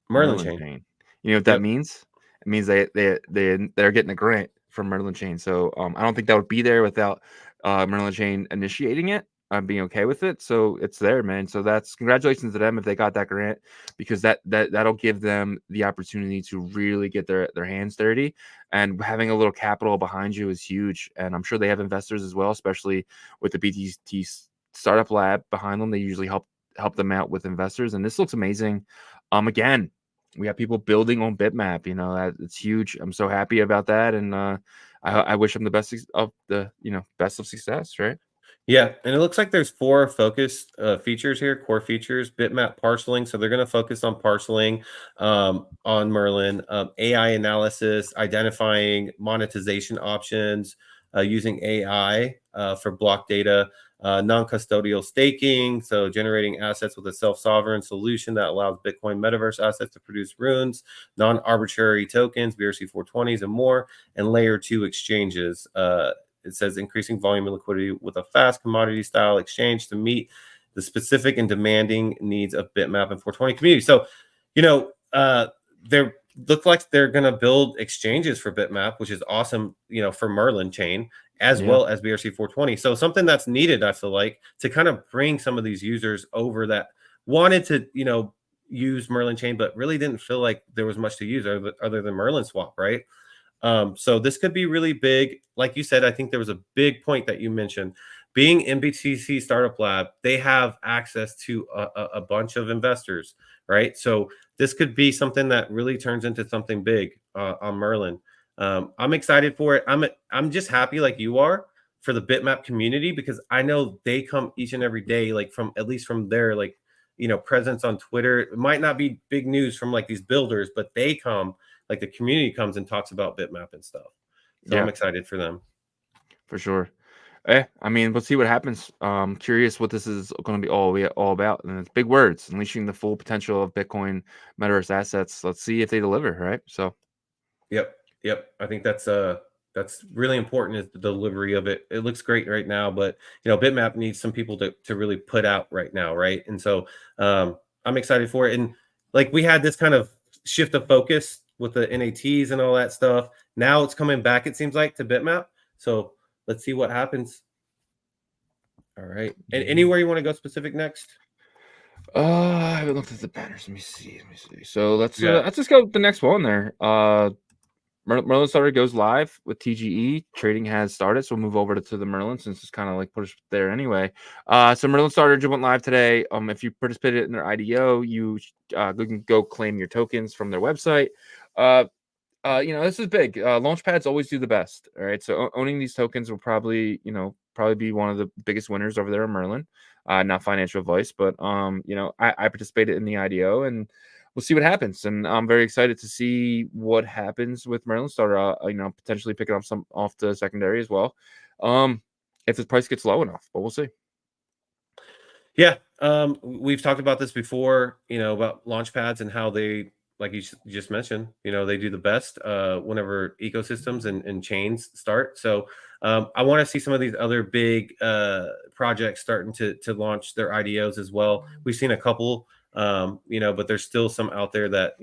Merlin Merlin chain. Chain. You know what that Yep. means? It means they're getting a grant from Merlin Chain. So I don't think that would be there without Merlin Chain initiating it. I'm being okay with it. So it's there, man. So that's congratulations to them if they got that grant, because that'll give them the opportunity to really get their hands dirty. And having a little capital behind you is huge. And I'm sure they have investors as well, especially with the BTT Startup Lab behind them. They usually help them out with investors. And this looks amazing. Again, we have people building on Bitmap. It's huge. I'm so happy about that, and I wish them the best of best of success. Right? Yeah, and it looks like there's 4 focus features here, core features. Bitmap parceling, so they're going to focus on parceling on Merlin, AI analysis, identifying monetization options, using AI for block data, non-custodial staking, so generating assets with a self-sovereign solution that allows Bitcoin metaverse assets to produce runes, non-arbitrary tokens, BRC420s, and more, and layer 2 exchanges. It says increasing volume and liquidity with a fast commodity style exchange to meet the specific and demanding needs of Bitmap and 420 community. So, they look like they're going to build exchanges for Bitmap, which is awesome, for Merlin chain as well as BRC 420. So something that's needed, I feel like, to kind of bring some of these users over that wanted to, use Merlin chain, but really didn't feel like there was much to use other than Merlin swap, right? So this could be really big. Like you said, I think there was a big point that you mentioned. Being in BTC Startup Lab, they have access to a bunch of investors, right? So this could be something that really turns into something big on Merlin. I'm excited for it. I'm just happy, like you are, for the Bitmap community, because I know they come each and every day, like from at least from their presence on Twitter. It might not be big news from like these builders, but they come. Like the community comes and talks about Bitmap and stuff. So I'm excited for them. For sure. I mean, we'll see what happens. Curious what this is going to be all about. And it's big words, unleashing the full potential of Bitcoin metaverse assets. Let's see if they deliver, right? So Yep. I think that's really important, is the delivery of it. It looks great right now, but Bitmap needs some people to really put out right now, right? And so I'm excited for it. And like we had this kind of shift of focus with the NATs and all that stuff. Now it's coming back, it seems like, to Bitmap. So let's see what happens. All right. And anywhere you want to go specific next? I haven't looked at the banners. Let me see. So let's just go with the next one there. Merlin Starter goes live with TGE. Trading has started, so we'll move over to the Merlin since it's kind of like pushed there anyway. So Merlin Starter just went live today. If you participated in their IDO, you can go claim your tokens from their website. This is big. Launchpads always do the best. All right, so owning these tokens will probably be one of the biggest winners over there in Merlin. Not financial advice, but I participated in the IDO, and we'll see what happens. And I'm very excited to see what happens with Merlin Starter. Potentially picking up some off the secondary as well. If the price gets low enough, but we'll see. Yeah, we've talked about this before. About launchpads and how they, like you just mentioned, they do the best whenever ecosystems and chains start. So I want to see some of these other big projects starting to launch their IDOs as well. We've seen a couple, but there's still some out there that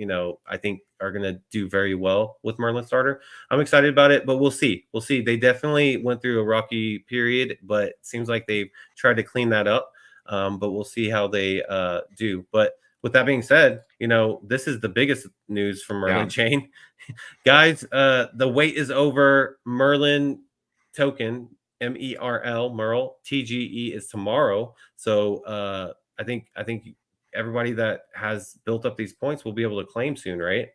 I think are going to do very well with Merlin Starter. I'm excited about it, but we'll see. They definitely went through a rocky period, but it seems like they've tried to clean that up. But we'll see how they do. But with that being said, this is the biggest news from Merlin Chain. Guys, the wait is over. Merlin token, Merl, TGE is tomorrow. So I think everybody that has built up these points will be able to claim soon, right?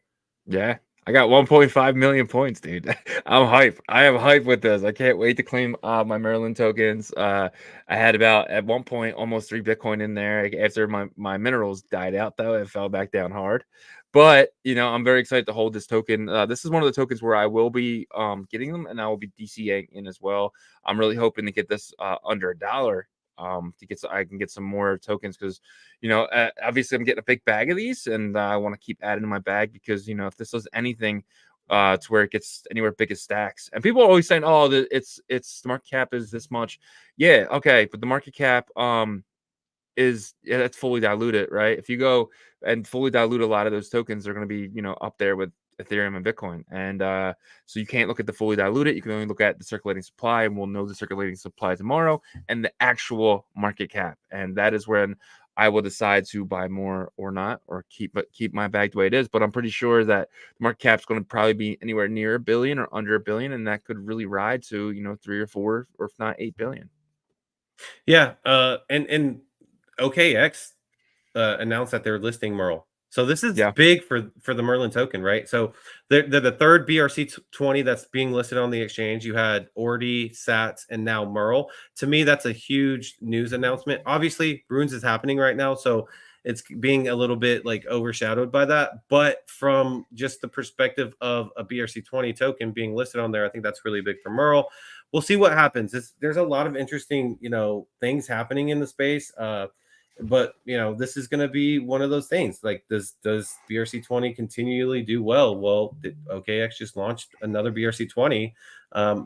Yeah. I got 1.5 million points, dude. I'm hype. I am hype with this. I can't wait to claim my Merlin tokens. I had about at one point almost 3 Bitcoin in there. After my minerals died out, though, it fell back down hard. But I'm very excited to hold this token. This is one of the tokens where I will be getting them, and I will be DCAing in as well. I'm really hoping to get this under $1. I can get some more tokens because obviously I'm getting a big bag of these, and I want to keep adding to my bag because if this does anything to where it gets anywhere big as stacks, and people are always saying, oh, it's the market cap is this much. Yeah, okay, but the market cap that's fully diluted, right? If you go and fully dilute a lot of those tokens, they're going to be up there with Ethereum and Bitcoin, and so you can't look at the fully diluted. You can only look at the circulating supply, and we'll know the circulating supply tomorrow and the actual market cap, and that is when I will decide to buy more or not, or keep my bag the way it is. But I'm pretty sure that the market cap is going to probably be anywhere near $1 billion or under $1 billion, and that could really ride to 3 or 4 or if not 8 billion. Yeah, and OKX announced that they're listing Merl. So this is big for the Merlin token, right? So they're the third BRC20 that's being listed on the exchange. You had Ordi, Sats, and now Merl. To me, that's a huge news announcement. Obviously, Runes is happening right now, so it's being a little bit like overshadowed by that. But from just the perspective of a BRC20 token being listed on there, I think that's really big for Merl. We'll see what happens. There's a lot of interesting, things happening in the space. But this is going to be one of those things. Like, does BRC20 continually do well? Well, OKX just launched another BRC20.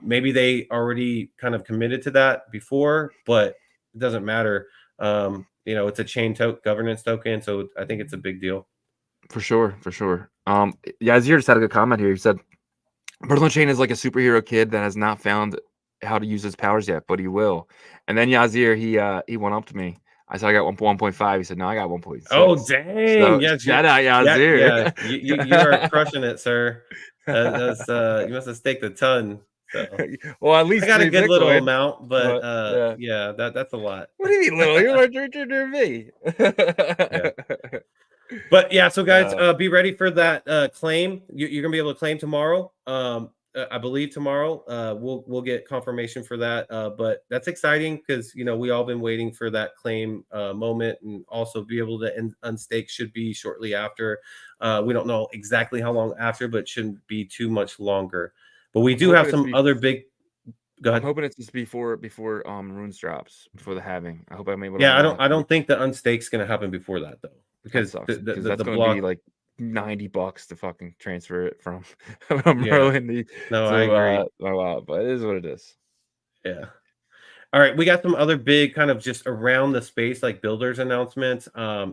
Maybe they already kind of committed to that before, but it doesn't matter. It's a chain governance token, so I think it's a big deal. For sure. Yazir just had a good comment here. He said, Ordinal Chain is like a superhero kid that has not found how to use his powers yet, but he will. And then Yazir, he went up to me. I said I got 1.5. He said, no, I got 1.6. Oh, dang. So, shout out, Yazir. Yeah, you are crushing it, sir. You must have staked a ton. So. Well, at least I got a good Bitcoin, little amount, but yeah, that's a lot. What do you mean little? You're like me. Yeah. But yeah, so guys, be ready for that claim. You're gonna be able to claim tomorrow. I believe tomorrow we'll get confirmation for that. But that's exciting because we all been waiting for that claim moment, and also be able to unstake should be shortly after. We don't know exactly how long after, but shouldn't be too much longer. But we do have some other big. Go ahead. I'm hoping it's just before Runes drops, before the halving. I hope I'm able to. Yeah, I don't think the unstake's gonna happen before that though, because that's gonna be like $90 to fucking transfer it from Merlin. No, I agree. But it is what it is. Yeah. All right, we got some other big kind of just around the space like builders announcements.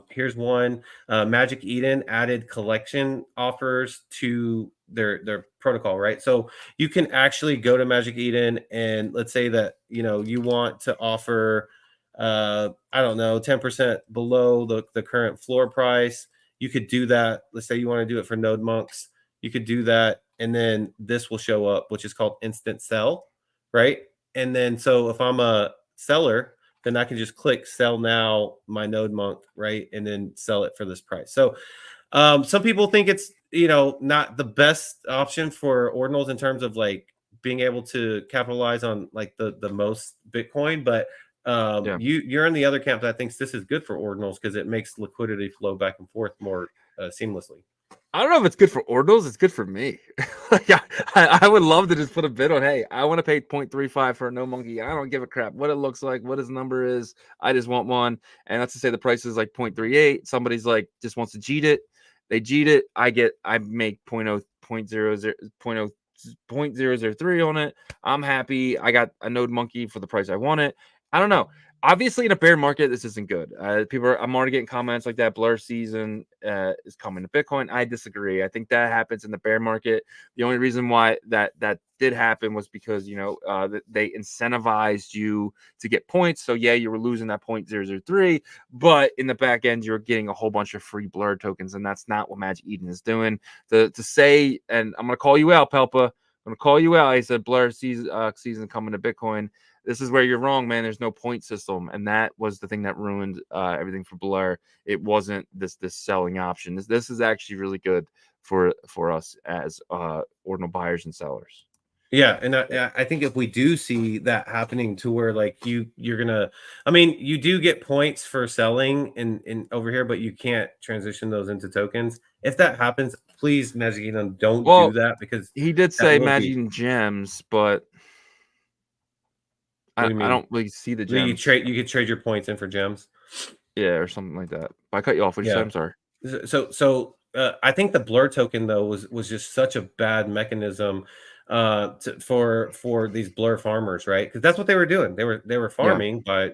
Here's one. Magic Eden added collection offers to their protocol, right? So you can actually go to Magic Eden, and let's say that you want to offer I don't know, 10% below the current floor price. You could do that. Let's say you want to do it for node monks. You could do that, and then this will show up, which is called instant sell, right? And then so if I'm a seller, then I can just click sell now my node monk, right? And then sell it for this price. So some people think it's not the best option for ordinals in terms of like being able to capitalize on like the most Bitcoin, but you're in the other camp that thinks this is good for ordinals because it makes liquidity flow back and forth more seamlessly. I don't know if it's good for ordinals. It's good for me. I would love to just put a bid on, hey, I want to pay 0.35 for a no monkey. I don't give a crap what it looks like, what his number is. I just want one. And let's just say the price is like 0.38. Somebody's like just wants to cheat it. They cheat it. I make 0.003 on it. I'm happy. I got a node monkey for the price I want it. I don't know. Obviously, in a bear market, this isn't good. I'm already getting comments like that. Blur season is coming to Bitcoin. I disagree. I think that happens in the bear market. The only reason why that did happen was because they incentivized you to get points. So yeah, you were losing that 0.003, but in the back end, you're getting a whole bunch of free Blur tokens, and that's not what Magic Eden is doing. To say, and I'm gonna call you out, Pelpa. I'm gonna call you out. I said Blur season coming to Bitcoin. This is where you're wrong, man. There's no point system, and that was the thing that ruined everything for Blur. It wasn't this selling option. This is actually really good for us as ordinal buyers and sellers. Yeah, and I think if we do see that happening to where like you're gonna, I mean, you do get points for selling in over here, but you can't transition those into tokens. If that happens, please, Magic Kingdom, don't do that, because he did that say will magic be. and gems, but What do you mean? I don't really see the gems. You could trade your points in for gems. Yeah, or something like that. But I cut you off. What did you say? I'm sorry. So I think the blur token though was just such a bad mechanism for these blur farmers, right? Because that's what they were doing. They were farming by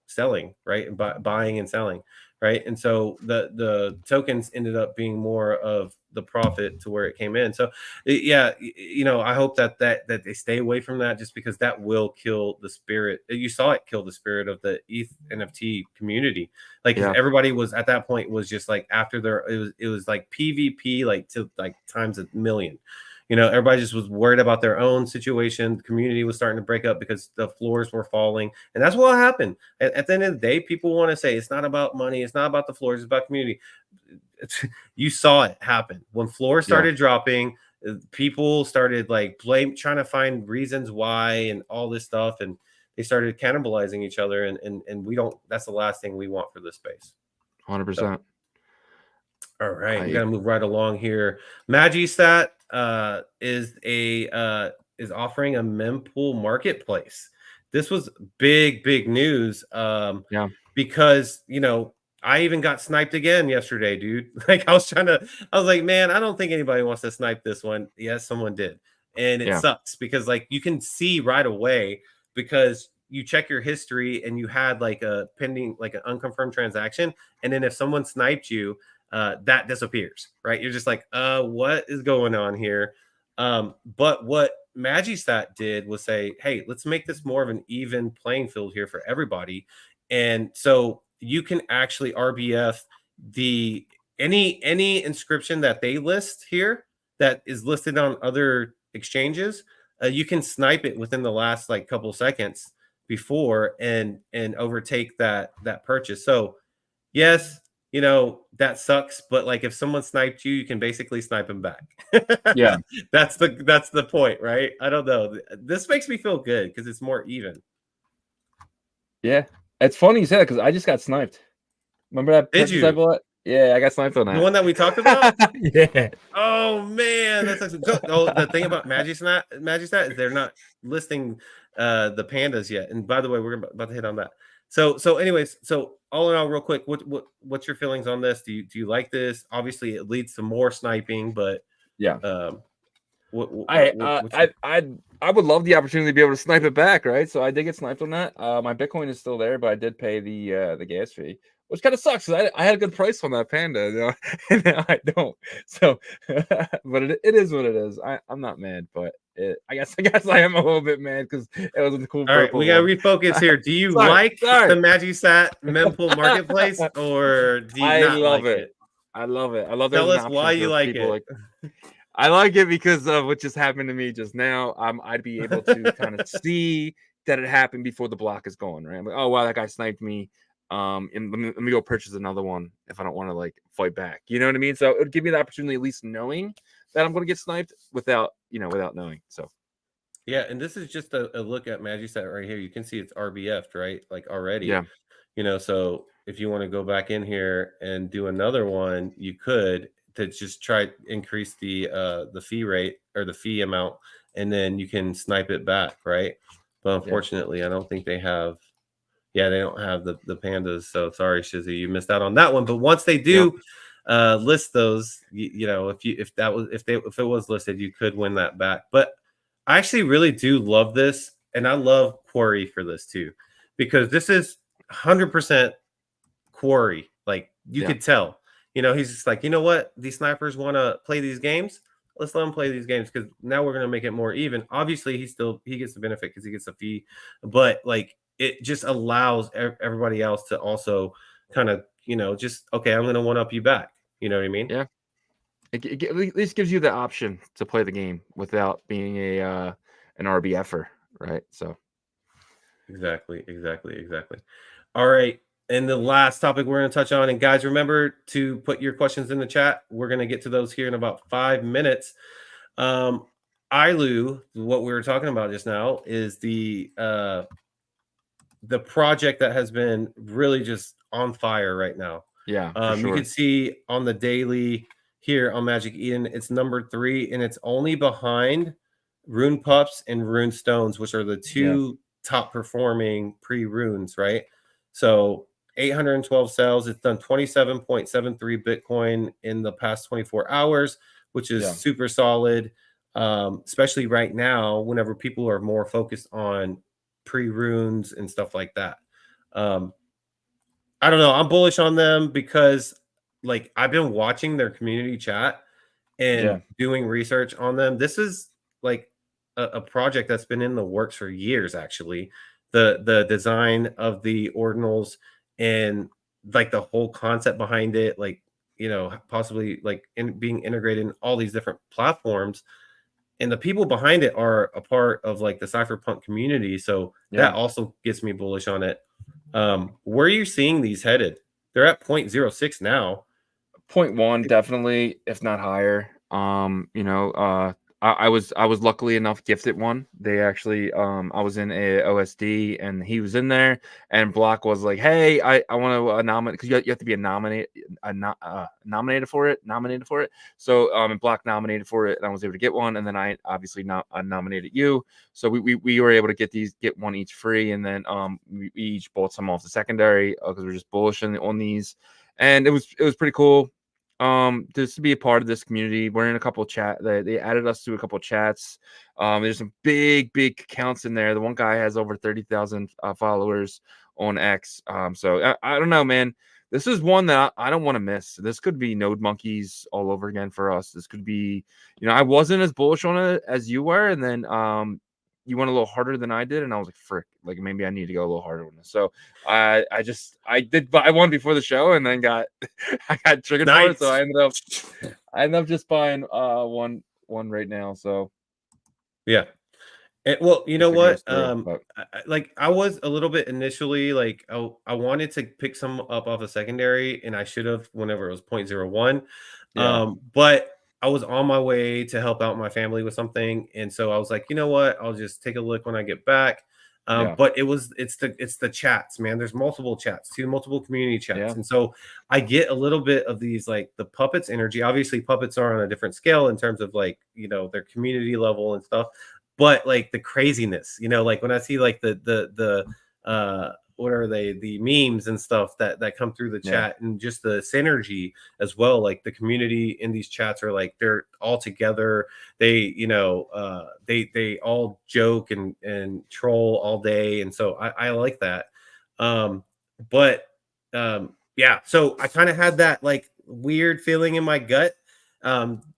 selling, right, and buying and selling, right? And so the tokens ended up being more of the profit to where it came in. So yeah, I hope that they stay away from that, just because that will kill the spirit. You saw it kill the spirit of the ETH NFT community. Like everybody was at that point was just like after it was like PvP like to like times a million. Everybody just was worried about their own situation. The community was starting to break up because the floors were falling. And that's what happened. At the end of the day, people want to say it's not about money. It's not about the floors. It's about community. You saw it happen. When floors started dropping, people started like trying to find reasons why and all this stuff. And they started cannibalizing each other. And we don't, that's the last thing we want for this space. 100%. So, all right. We got to move right along here. Magistat is offering a mempool marketplace. This was big news. Because I even got sniped again yesterday, dude. Like I was like, man, I don't think anybody wants to snipe this one. Yes, someone did. And it sucks because like you can see right away, because you check your history and you had like a pending, like an unconfirmed transaction. And then if someone sniped you, that disappears, right? You're just like, what is going on here? But what Magistat did was say, hey, let's make this more of an even playing field here for everybody. And so you can actually RBF any inscription that they list here that is listed on other exchanges. You can snipe it within the last like couple seconds before and overtake that purchase. So yes, that sucks, but like if someone sniped you, you can basically snipe them back. Yeah. That's the point, right? I don't know. This makes me feel good because it's more even. Yeah. It's funny you say that because I just got sniped. Remember that? Did you? Yeah, I got sniped on that. The one that we talked about? Yeah. Oh man, that's the thing about Magistat is they're not listing the pandas yet. And by the way, we're about to hit on that. So anyways, so all in all, real quick, what's your feelings on this? Do you like this? Obviously, it leads to more sniping, but yeah. I would love the opportunity to be able to snipe it back, right? So I did get sniped on that. My Bitcoin is still there, but I did pay the gas fee, which kind of sucks because I had a good price on that panda, and now I don't. So, but it is what it is. I'm not mad, but I guess I am a little bit mad because it wasn't the cool. All right, we gotta refocus here. Do you like the Magistat mempool marketplace, or do you not like it? I love it. I love. Tell us why you like it. I like it because of what just happened to me just now. I'd be able to kind of see that it happened before the block is gone, right? I'm like, oh wow, that guy sniped me. And let me go purchase another one if I don't want to like fight back. You know what I mean? So it would give me the opportunity, at least knowing that I'm going to get sniped without knowing. So yeah, and this is just a look at Magistat right here. You can see it's RBF'd, right? Like already. Yeah. So if you want to go back in here and do another one, you could to just try increase the fee rate or the fee amount, and then you can snipe it back, right? But unfortunately, I don't think they have. Yeah, they don't have the pandas. So sorry, Shizzy, you missed out on that one. But once they do list those, if it was listed, you could win that back. But I actually really do love this, and I love Quarry for this too, because this is 100% Quarry. Like you could tell, he's just like, you know what, these snipers want to play these games. Let's let them play these games because now we're going to make it more even. Obviously, he gets the benefit because he gets a fee, but like it just allows everybody else to also kind of, just, okay, I'm going to one-up you back. You know what I mean? Yeah. It at least gives you the option to play the game without being an RBFer, right? So exactly. All right. And the last topic we're going to touch on, and guys, remember to put your questions in the chat. We're going to get to those here in about 5 minutes. ILU, what we were talking about just now, is the project that has been really just on fire right now. Yeah, for sure. You can see on the daily here on Magic Eden, it's number 3, and it's only behind Rune Pups and Rune Stones, which are the two top performing pre-runes, right? So 812 sales. It's done 27.73 Bitcoin in the past 24 hours, which is super solid, especially right now whenever people are more focused on pre-runes and stuff like that. I don't know. I'm bullish on them because like I've been watching their community chat and doing research on them. This is like a project that's been in the works for years, actually. The design of the ordinals and like the whole concept behind it, like, you know, possibly like being integrated in all these different platforms. And the people behind it are a part of like the cypherpunk community. So that also gets me bullish on it. Where are you seeing these headed? They're at 0.06 now. 0.1 definitely, if not higher. You know, I was luckily enough gifted one. They actually I was in a OSD and he was in there, and Block was like, hey, I want to nominate, because you have to be nominated for it. So and Block nominated for it, and I was able to get one, and then I obviously nominated you. So we were able to get one each free, and then we each bought some off the secondary because we're just bullshitting on these. And it was pretty cool just to be a part of this community. We're in a couple of chat. They added us to a couple of chats. There's some big accounts in there. The one guy has over 30,000 followers on X. So I don't know, man. This is one that I don't want to miss. This could be Node Monkeys all over again for us. This could be, you know, I wasn't as bullish on it as you were, and then you went a little harder than I did, and I was like, frick, like maybe I need to go a little harder on this. So I did buy one before the show, and then I got triggered for it. So I ended up just buying one right now. So yeah. Well, you know what? I was a little bit initially like I wanted to pick some up off a secondary, and I should have whenever it was 0.01. But I was on my way to help out my family with something, and so I was like, you know what? I'll just take a look when I get back. But it's the chats, man. There's multiple chats, multiple community chats, and so I get a little bit of these like the puppets energy. Obviously, puppets are on a different scale in terms of like, you know, their community level and stuff. But like the craziness, you know, like when I see like the what are they, the memes and stuff that come through the chat, and just the synergy as well. Like the community in these chats are like they're all together. They, you know, they all joke and troll all day, and so I like that. Yeah, so I kind of had that like weird feeling in my gut.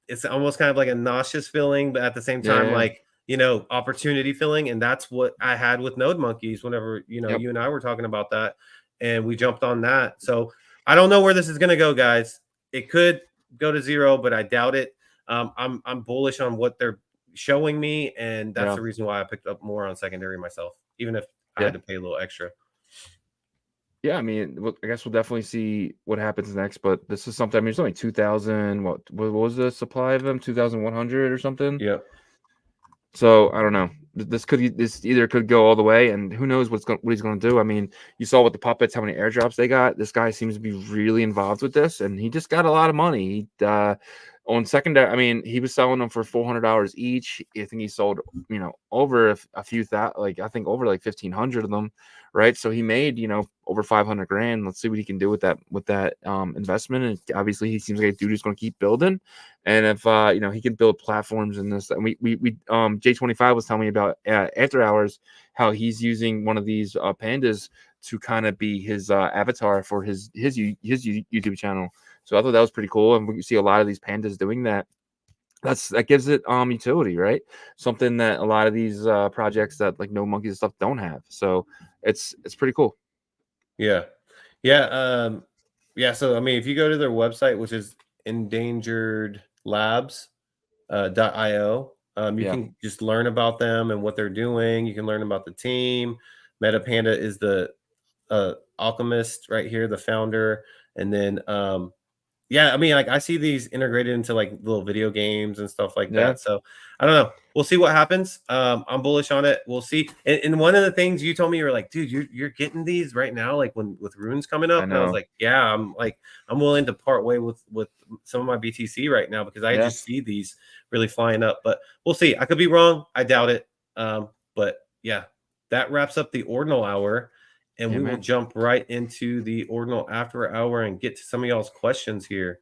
It's almost kind of like a nauseous feeling, but at the same time, like, you know, opportunity feeling. And that's what I had with Node Monkeys whenever, you know, you and I were talking about that, and we jumped on that. So I don't know where this is going to go, guys. It could go to 0, but I doubt it. I'm bullish on what they're showing me, and that's the reason why I picked up more on secondary myself, even if I had to pay a little extra. Yeah, I mean, I guess we'll definitely see what happens next. But this is something. I mean, it's only 2,000. What was the supply of them? 2,100 or something. Yep. So I don't know. This either could go all the way, and who knows what he's going to do. I mean, you saw with the puppets how many airdrops they got. This guy seems to be really involved with this, and he just got a lot of money. On secondary, I mean, he was selling them for $400 each. I think he sold, you know, over a few like I think over like 1,500 of them, right? So he made, you know, over 500 grand. Let's see what he can do with that investment. And obviously, he seems like a dude who's going to keep building. And if you know, he can build platforms in this, and we J25 was telling me about after hours how he's using one of these pandas to kind of be his avatar for his YouTube channel. So I thought that was pretty cool, and we see a lot of these pandas doing that. That gives it utility, right? Something that a lot of these projects that like No Monkeys and stuff don't have. So it's pretty cool. Yeah. So I mean, if you go to their website, which is endangeredlabs.io, you can just learn about them and what they're doing. You can learn about the team. MetaPanda is the Alchemist right here, the founder, and then yeah, I mean, like I see these integrated into like little video games and stuff like that. So I don't know. We'll see what happens. I'm bullish on it. We'll see. And one of the things you told me, you were like, dude, you're getting these right now, like when with runes coming up. And I was like, yeah, I'm willing to part way with some of my BTC right now because I just see these really flying up. But we'll see. I could be wrong. I doubt it. But yeah, that wraps up the ordinal hour. And we will jump right into the ordinal after hour and get to some of y'all's questions here.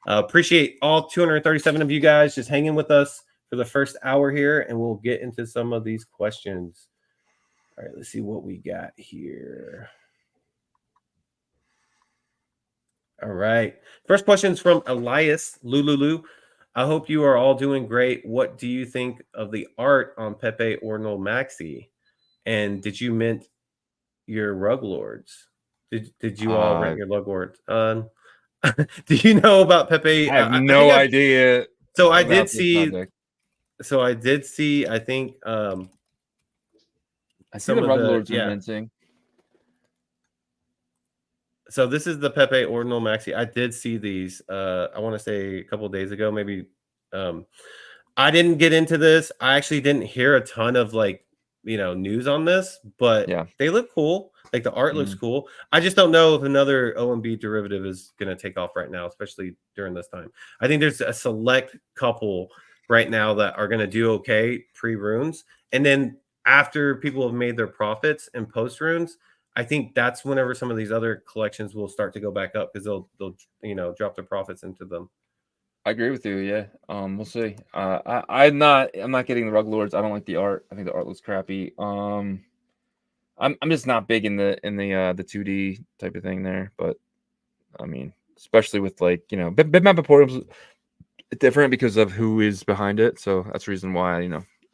Appreciate all 237 of you guys just hanging with us for the first hour here, and we'll get into some of these questions. All right, let's see what we got here. All right. First question is from Elias Lululu. I hope you are all doing great. What do you think of the art on Pepe Ordinal Maxi? And did you mint your rug lords? Did you all rent your rug lords? Do you know about Pepe? I have no idea. So I did see. So I did see. I think. I see the rug lords are minting. So this is the Pepe Ordinal Maxi. I did see these. I want to say a couple of days ago, maybe. I didn't get into this. I actually didn't hear a ton of news on this, but they look cool. Like the art looks cool. I just don't know if another OMB derivative is going to take off right now, especially during this time. I think there's a select couple right now that are going to do okay pre-runes. And then after people have made their profits and post-runes, I think that's whenever some of these other collections will start to go back up because they'll drop their profits into them. I agree with you. Yeah. We'll see. I'm not getting the rug lords. I don't like the art. I think the art looks crappy. I'm just not big in the 2D type of thing there. But I mean, especially with Bitmap Emporium's different because of who is behind it. So that's the reason why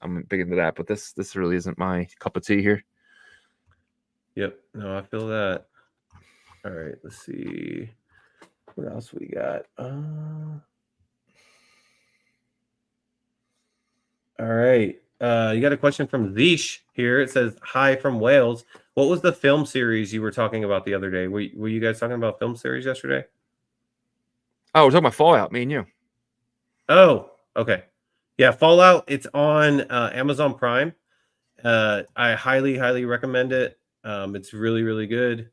I'm big into that. But this really isn't my cup of tea here. Yep. No, I feel that. All right. Let's see what else we got. All right. You got a question from Zeesh here. It says, hi from Wales. What was the film series you were talking about the other day? Were you guys talking about film series yesterday? Oh, we're talking about Fallout, me and you. Oh, okay. Yeah, Fallout. It's on Amazon Prime. I highly, highly recommend it. It's really, really good.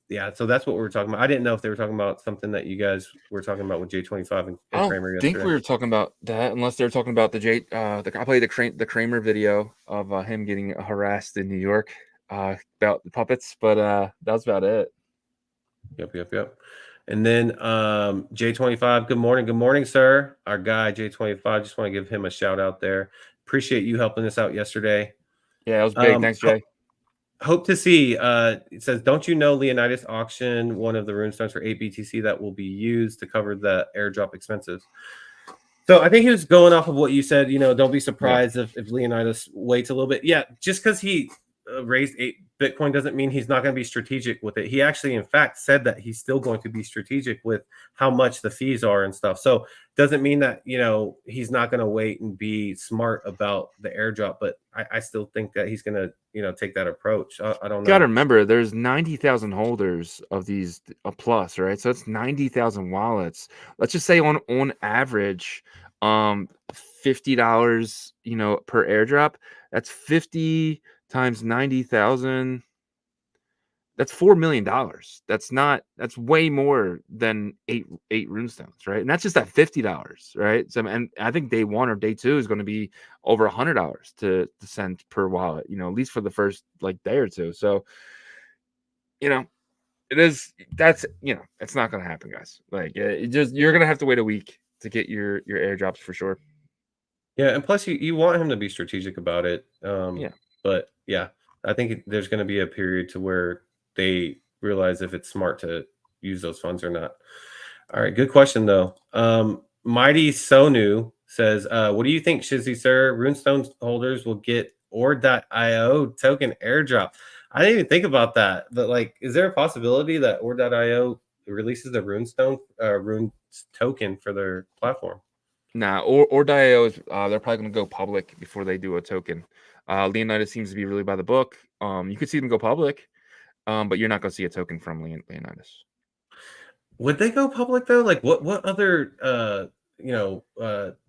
Yeah, so that's what we were talking about. I didn't know if they were talking about something that you guys were talking about with J25 and Kramer yesterday. I think we were talking about that, unless they were talking about I played the Kramer video of him getting harassed in New York about the puppets, but that was about it. Yep. And then J25, good morning, sir. Our guy J25, just want to give him a shout out there. Appreciate you helping us out yesterday. Yeah, it was big. Thanks, Jay. Hope to see. It says, don't you know Leonidas auction one of the Rune Stones for 8 BTC that will be used to cover the airdrop expenses? So I think he was going off of what you said. Don't be surprised if Leonidas waits a little bit. Yeah, just because he raised 8 Bitcoin doesn't mean he's not going to be strategic with it. He actually, in fact, said that he's still going to be strategic with how much the fees are and stuff. So doesn't mean that, he's not going to wait and be smart about the airdrop. But I still think that he's going to, take that approach. I don't know. You got to remember, there's 90,000 holders of these plus, right? So it's 90,000 wallets. Let's just say on average, $50, per airdrop. That's 50 times 90,000. That's $4 million. That's way more than eight Rune Stones, right? And that's just at $50, right? So, and I think day 1 or day 2 is going to be over $100 to send per wallet, at least for the first day or two. So, it's not going to happen, guys. You're going to have to wait a week to get your airdrops for sure. Yeah, and plus you want him to be strategic about it. But yeah, I think there's going to be a period to where they realize if it's smart to use those funds or not. All right, good question though. Mighty Sonu says, what do you think, Shizzy sir? Rune Stones holders will get Ord.io token airdrop. I didn't even think about that. But is there a possibility that Ord.io releases the Rune token for their platform? Nah, Ord.io is they're probably going to go public before they do a token. Leonidas seems to be really by the book. You could see them go public. But you're not going to see a token from Leonidas. Would they go public though? Like what other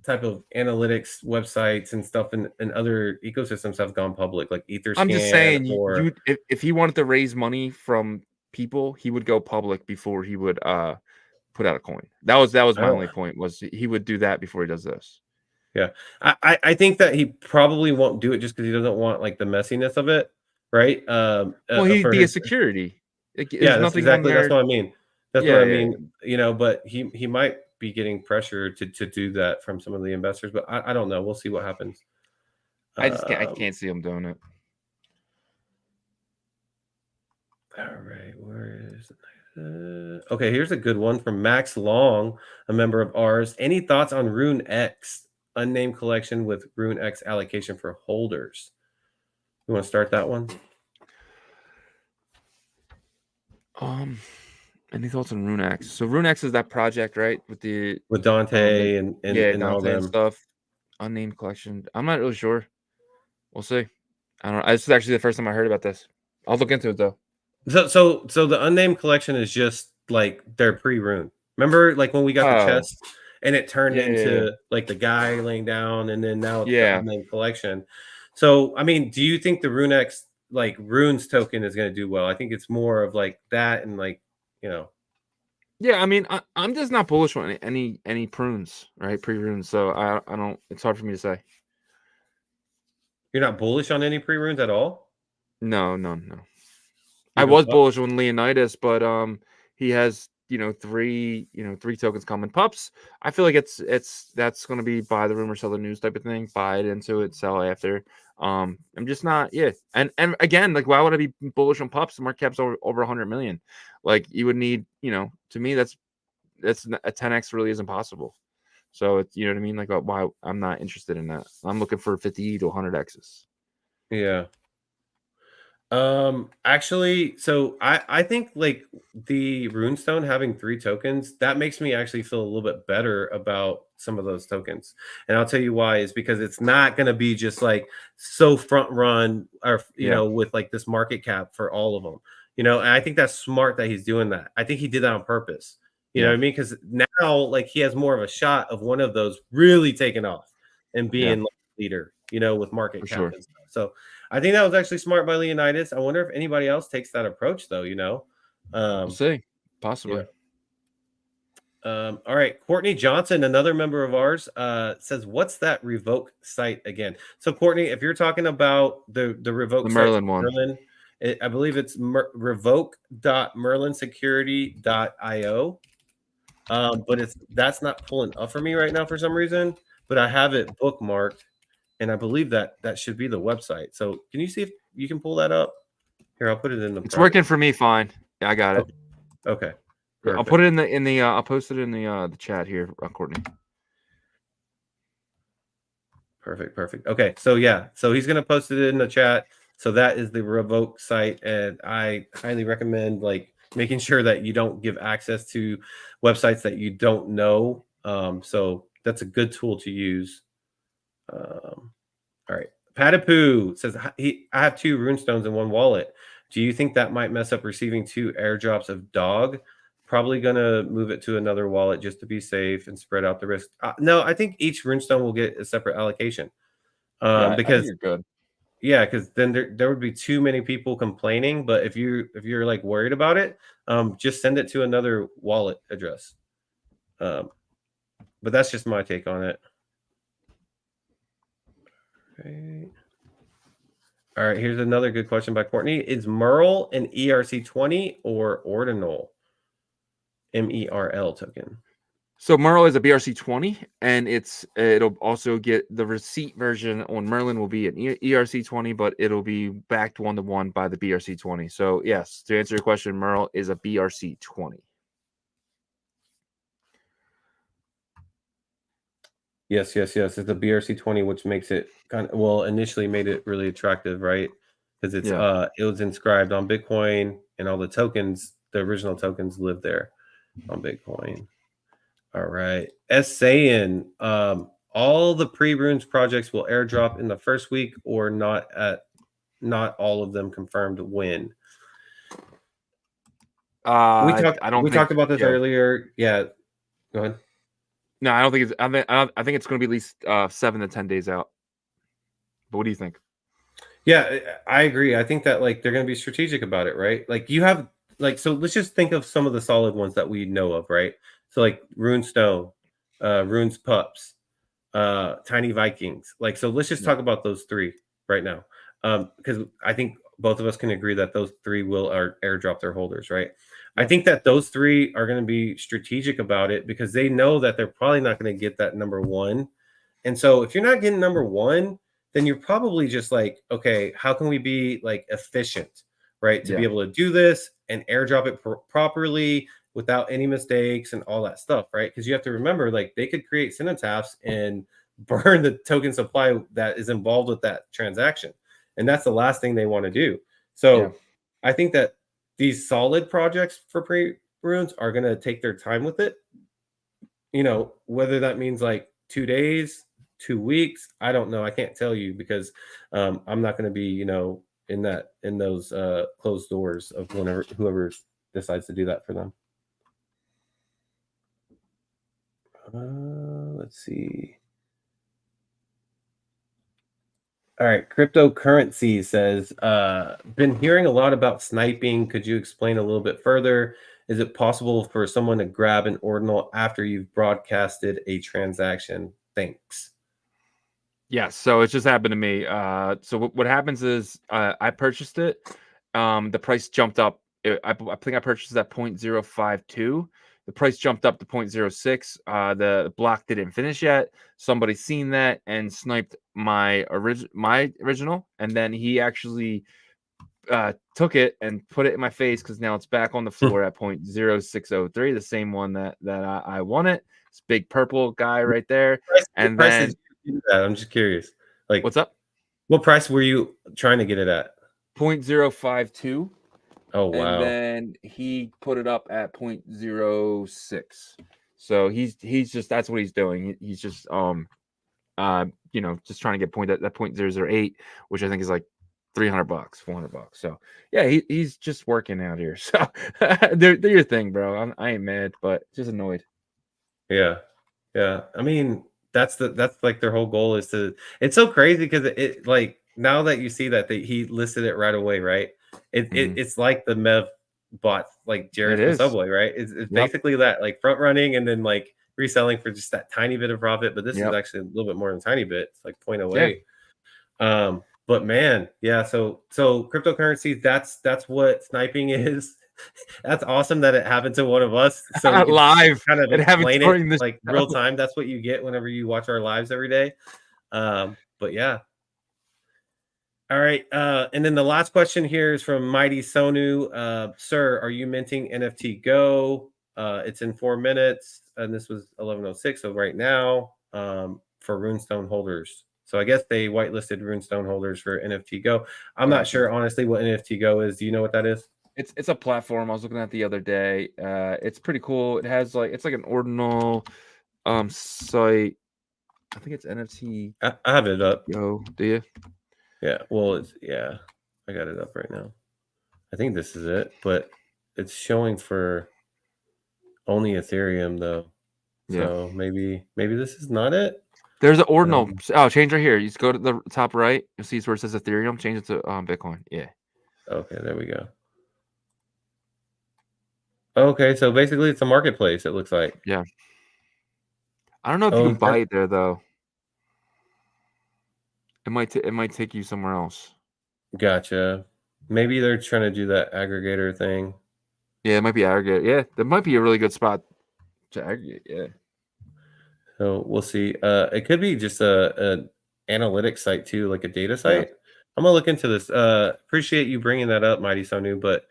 type of analytics websites and stuff and other ecosystems have gone public, like Etherscan? I'm just saying, or if he wanted to raise money from people, he would go public before he would put out a coin. That was my only point, was he would do that before he does this. Yeah, I think that he probably won't do it just because he doesn't want like the messiness of it, right? Well, he'd be a security. Yeah, that's exactly. That's what I mean. That's what I mean. But he might be getting pressure to do that from some of the investors, but I don't know. We'll see what happens. I can't see him doing it. All right, where is okay, here's a good one from Max Long, a member of ours. Any thoughts on Rune X, unnamed collection with Rune X allocation for holders? You want to start that one? Any thoughts on Rune X? So Rune X is that project, right? With Dante and Dante all them and stuff. Unnamed collection. I'm not really sure. We'll see. I don't know. This is actually the first time I heard about this. I'll look into it though. So the unnamed collection is just like their pre-rune. Remember, like when we got the chest and it turned into like the guy laying down, and then now it's the unnamed collection. So I mean, do you think the Rune X like runes token is going to do well? I think it's more of like that, and like, you know. Yeah, I mean, I'm just not bullish on any prunes, right? Pre-runes. So I don't. It's hard for me to say. You're not bullish on any pre-runes at all? No. I was bullish on Leonidas, but he has three tokens coming. Pups, I feel like that's going to be buy the rumor, sell the news type of thing. Buy it into it, sell after. I'm just not. Yeah, and again, like, why would I be bullish on Pups? The market cap's over 100 million. Like, you would need, to me, that's a 10x really isn't possible. So it's, you know what I mean? Like, why I'm not interested in that. I'm looking for 50 to 100 x's. Yeah. Actually, so I think like the Runestone having 3 tokens, that makes me actually feel a little bit better about some of those tokens. And I'll tell you why, is because it's not going to be just like so front run, or with like this market cap for all of them. And I think that's smart that he's doing that. I think he did that on purpose. You know what I mean? Because now, like, he has more of a shot of one of those really taking off and being like leader, with market cap and stuff. So I think that was actually smart by Leonidas. I wonder if anybody else takes that approach, though. We'll see. Possibly. All right, Courtney Johnson, another member of ours, says, "What's that Revoke site again?" So, Courtney, if you're talking about the Revoke site, Merlin one, I believe it's revoke.merlinsecurity.io. But that's not pulling up for me right now for some reason. But I have it bookmarked, and I believe that should be the website. So, can you see if you can pull that up? Here, I'll put it in the. It's working for me fine. Yeah, I got it. Okay. Yeah, I'll put it in the I'll post it in the chat here, Courtney. Perfect. Okay, so he's gonna post it in the chat. So that is the Revoke site, and I highly recommend like making sure that you don't give access to websites that you don't know. So that's a good tool to use. All right, Patapoo says, I have 2 Rune Stones in one wallet. Do you think that might mess up receiving 2 airdrops of dog? Probably gonna move it to another wallet just to be safe and spread out the risk. No, I think each Runestone will get a separate allocation. Because you're good. Yeah, because then there would be too many people complaining. But if you're like worried about it, just send it to another wallet address. But that's just my take on it. Okay. All right, here's another good question by Courtney. Is Merl an ERC20 or Ordinal? MERL token. So Merl is a BRC20, and it'll also get the receipt version on Merlin will be an ERC20, but it'll be backed 1-to-1 by the BRC20. So yes, to answer your question, Merl is a BRC20. Yes. It's a BRC20, which makes it initially made it really attractive, right? Because it was inscribed on Bitcoin, and all the tokens, the original tokens, live there on Bitcoin. All right. Sayin, all the pre-runes projects will airdrop in the first week, or not all of them confirmed when. I don't we think. talked about this Yeah. earlier. Yeah, go ahead. No, I don't think it's. I think it's going to be at least 7 to 10 days out. But what do you think? Yeah, I agree. I think that like they're going to be strategic about it, right? Like you have like so. Let's just think of some of the solid ones that we know of, right? So like Rune Stone, Rune's Pups, Tiny Vikings. Like so, let's just Yeah. talk about those three right now, because I think both of us can agree that those three will airdrop their holders, right? I Yeah. think that those three are going to be strategic about it because they know that they're probably not going to get that number one. And so if you're not getting number one, then you're probably just like, okay, how can we be like efficient, right? To be Yeah. able to do this and airdrop it properly without any mistakes and all that stuff, right? Because you have to remember, like, they could create cenotaphs and burn the token supply that is involved with that transaction. And that's the last thing they want to do. Yeah. So I think that these solid projects for pre-runes are going to take their time with it. You know, whether that means like 2 days, 2 weeks, I don't know. I can't tell you because I'm not going to be, you know, in those closed doors of whoever decides to do that for them. Let's see. All right, cryptocurrency says, been hearing a lot about sniping. Could you explain a little bit further? Is it possible for someone to grab an ordinal after you've broadcasted a transaction? Thanks. Yeah, so it just happened to me. So what happens is I purchased it. The price jumped up. I think I purchased it at 0.052. The price jumped up to 0.06. The block didn't finish yet. Somebody seen that and sniped my original, and then he actually took it and put it in my face because now it's back on the floor at 0.0603, the same one that I won it. It's big purple guy right there. And then did you do that? I'm just curious. Like, what's up? what price were you trying to get it at? 0.052. Oh And wow. then he put it up at 0.06. So he's just, that's what he's doing. He's just you know, just trying to get that 0.008, which I think is like $300, $400. So yeah, he's just working out here. So do your thing, bro. I ain't mad, but just annoyed. Yeah. Yeah. I mean, that's like their whole goal is to, it's so crazy because it like now that you see that he listed it right away, right? It's like the Mev bot, like Jared It from is. Subway, right? It's basically that, like front running and then like reselling for just that tiny bit of profit. But this is actually a little bit more than a tiny bit. It's like 0.08. Yeah. But man, yeah. So cryptocurrency, that's what sniping is. That's awesome that it happened to one of us. So we can live kind of and have it explain during it the like real time. That's what you get whenever you watch our lives every day. But yeah. All right. And then the last question here is from Mighty Sonu. Sir, are you minting NFT Go? It's in 4 minutes, and this was 11:06. So right now, for Runestone holders. So I guess they whitelisted Runestone holders for NFT Go. I'm not sure honestly what NFT Go is. Do you know what that is? It's a platform I was looking at the other day. It's pretty cool. It has like, it's like an ordinal site. I think it's NFT. I have it up. Go, do you? Yeah. Well, I got it up right now. I think this is it, but it's showing for only Ethereum though. So maybe this is not it. There's an ordinal. Change right here. You just go to the top right. You'll see where it says Ethereum. Change it to Bitcoin. Yeah. Okay, there we go. Okay, so basically it's a marketplace, it looks like. Yeah. I don't know if you can buy it there though. It might take you somewhere else. Gotcha. Maybe they're trying to do that aggregator thing. Yeah, it might be aggregate. Yeah, that might be a really good spot to aggregate. Yeah. So we'll see. It could be just an analytics site too, like a data site. Yeah. I'm gonna look into this. Appreciate you bringing that up, Mighty Sonu. But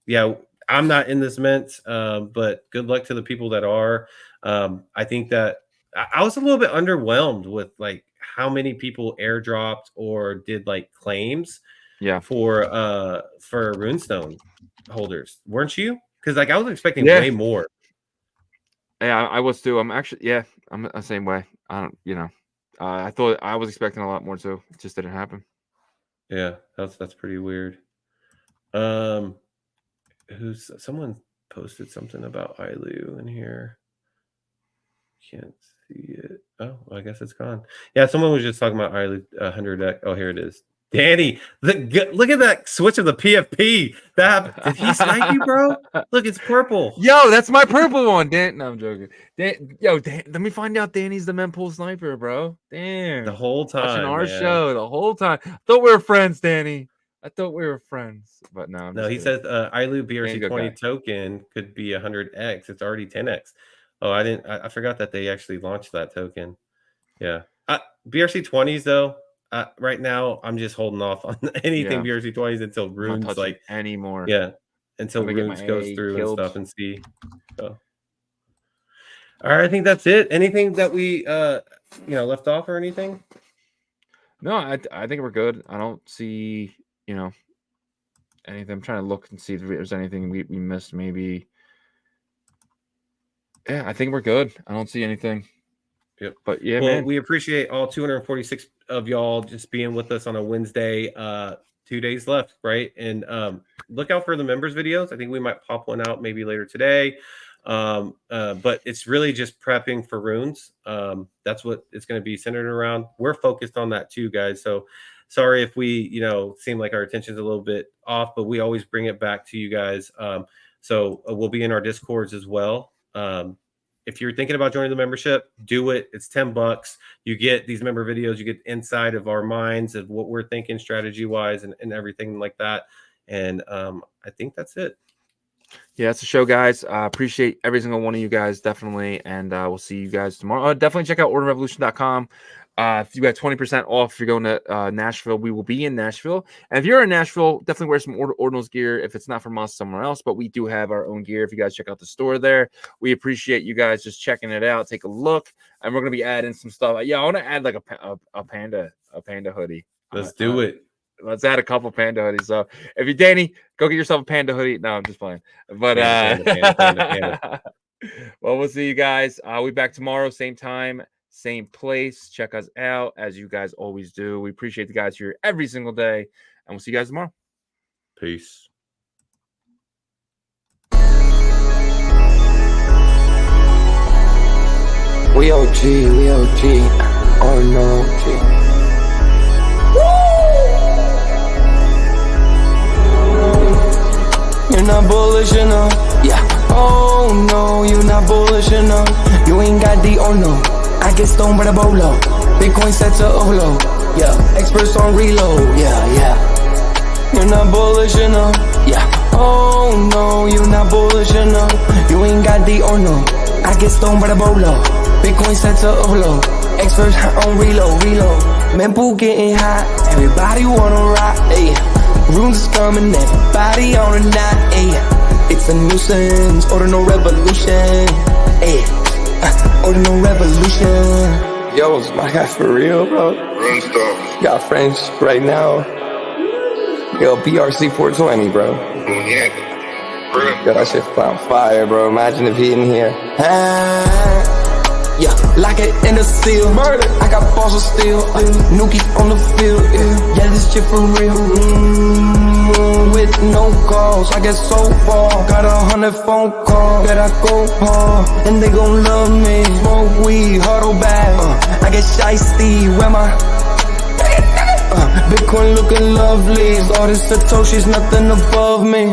yeah, I'm not in this mint. But good luck to the people that are. I think that I was a little bit underwhelmed with like how many people airdropped or did like claims. Yeah. For Runestone holders, weren't you? Because like I was expecting way more. Yeah, I was too. I'm the same way. I don't, you know, I thought I was expecting a lot more too. It just didn't happen. Yeah, that's pretty weird. someone posted something about ILU in here. Can't see it. Oh, well, I guess it's gone. Yeah, someone was just talking about ILU 100. Oh, here it is. Danny, look at that switch of the PFP. Did he snipe you, bro? Look, it's purple. Yo, that's my purple one. Dan, no, I'm joking. Let me find out Danny's the mempool sniper, bro. Damn. The whole time. Watching our show the whole time. I thought we were friends, Danny. I thought we were friends. But no. No, he says ILU BRC20 token could be 100x. It's already 10x. Oh, I forgot that they actually launched that token. Yeah. BRC20s, though. Right now, I'm just holding off on anything BRC20s until Runes anymore. Yeah, until Runes goes through and stuff and see. So, all right, I think that's it. Anything that we left off or anything? No, I think we're good. I don't see anything. I'm trying to look and see if there's anything we missed. Maybe. Yeah, I think we're good. I don't see anything. Yep. But yeah, well, man, we appreciate all 246 of y'all just being with us on a Wednesday. 2 days left, right? And look out for the members videos. I think we might pop one out maybe later today. But it's really just prepping for runes. That's what it's going to be centered around. We're focused on that too, guys. So sorry if we, seem like our attention's a little bit off, but we always bring it back to you guys. So we'll be in our Discords as well. If you're thinking about joining the membership, do it. It's $10. You get these member videos. You get inside of our minds of what we're thinking strategy-wise and everything like that. And I think that's it. Yeah, that's the show, guys. Appreciate every single one of you guys, definitely. And we'll see you guys tomorrow. Definitely check out ordinalrevolution.com. If you got 20% off, if you're going to Nashville, we will be in Nashville. And if you're in Nashville, definitely wear some Ordinals gear. If it's not from us, somewhere else. But we do have our own gear. If you guys check out the store there, we appreciate you guys just checking it out. Take a look, and we're gonna be adding some stuff. Yeah, I want to add like a panda hoodie. Let's do it. Let's add a couple panda hoodies. So if you're Danny, go get yourself a panda hoodie. No, I'm just playing. But panda. Well, we'll see you guys. We'll be back tomorrow, same time. Same place. Check us out as you guys always do. We appreciate the guys here every single day, and we'll see you guys tomorrow. Peace. We OG, or no OG. You're not bullish enough, yeah. Oh no, you're not bullish enough. You ain't got D or no. I get stoned by the bolo. Bitcoin set to overload. Yeah, experts on reload. Yeah. You're not bullish enough. Yeah. Oh no, you're not bullish enough. You ain't got D or no. I get stoned by the bolo. Bitcoin set to overload. Experts on reload. Mempool getting hot. Everybody wanna rock. Ayy. Runes is coming. Everybody on a knot. Ayy. It's a nuisance. Ordinal Revolution. Ayy. Ordinal Revolution. Yo, it's my guy for real, bro. Rune Stones. Got friends right now. Yo, BRC 420, bro. Yeah. Yo, that shit found fire, bro. Imagine if he in here. Yeah, lock it in the seal. Murder. I got balls of steel. Nuki on the field. Yeah, this shit for real. With no calls, I get so far. Got 100 phone calls that I go hard, and they gon' love me. Smoke weed, huddle back. I get shiesty. Where my Bitcoin looking lovely. All this Satoshi's nothing above me.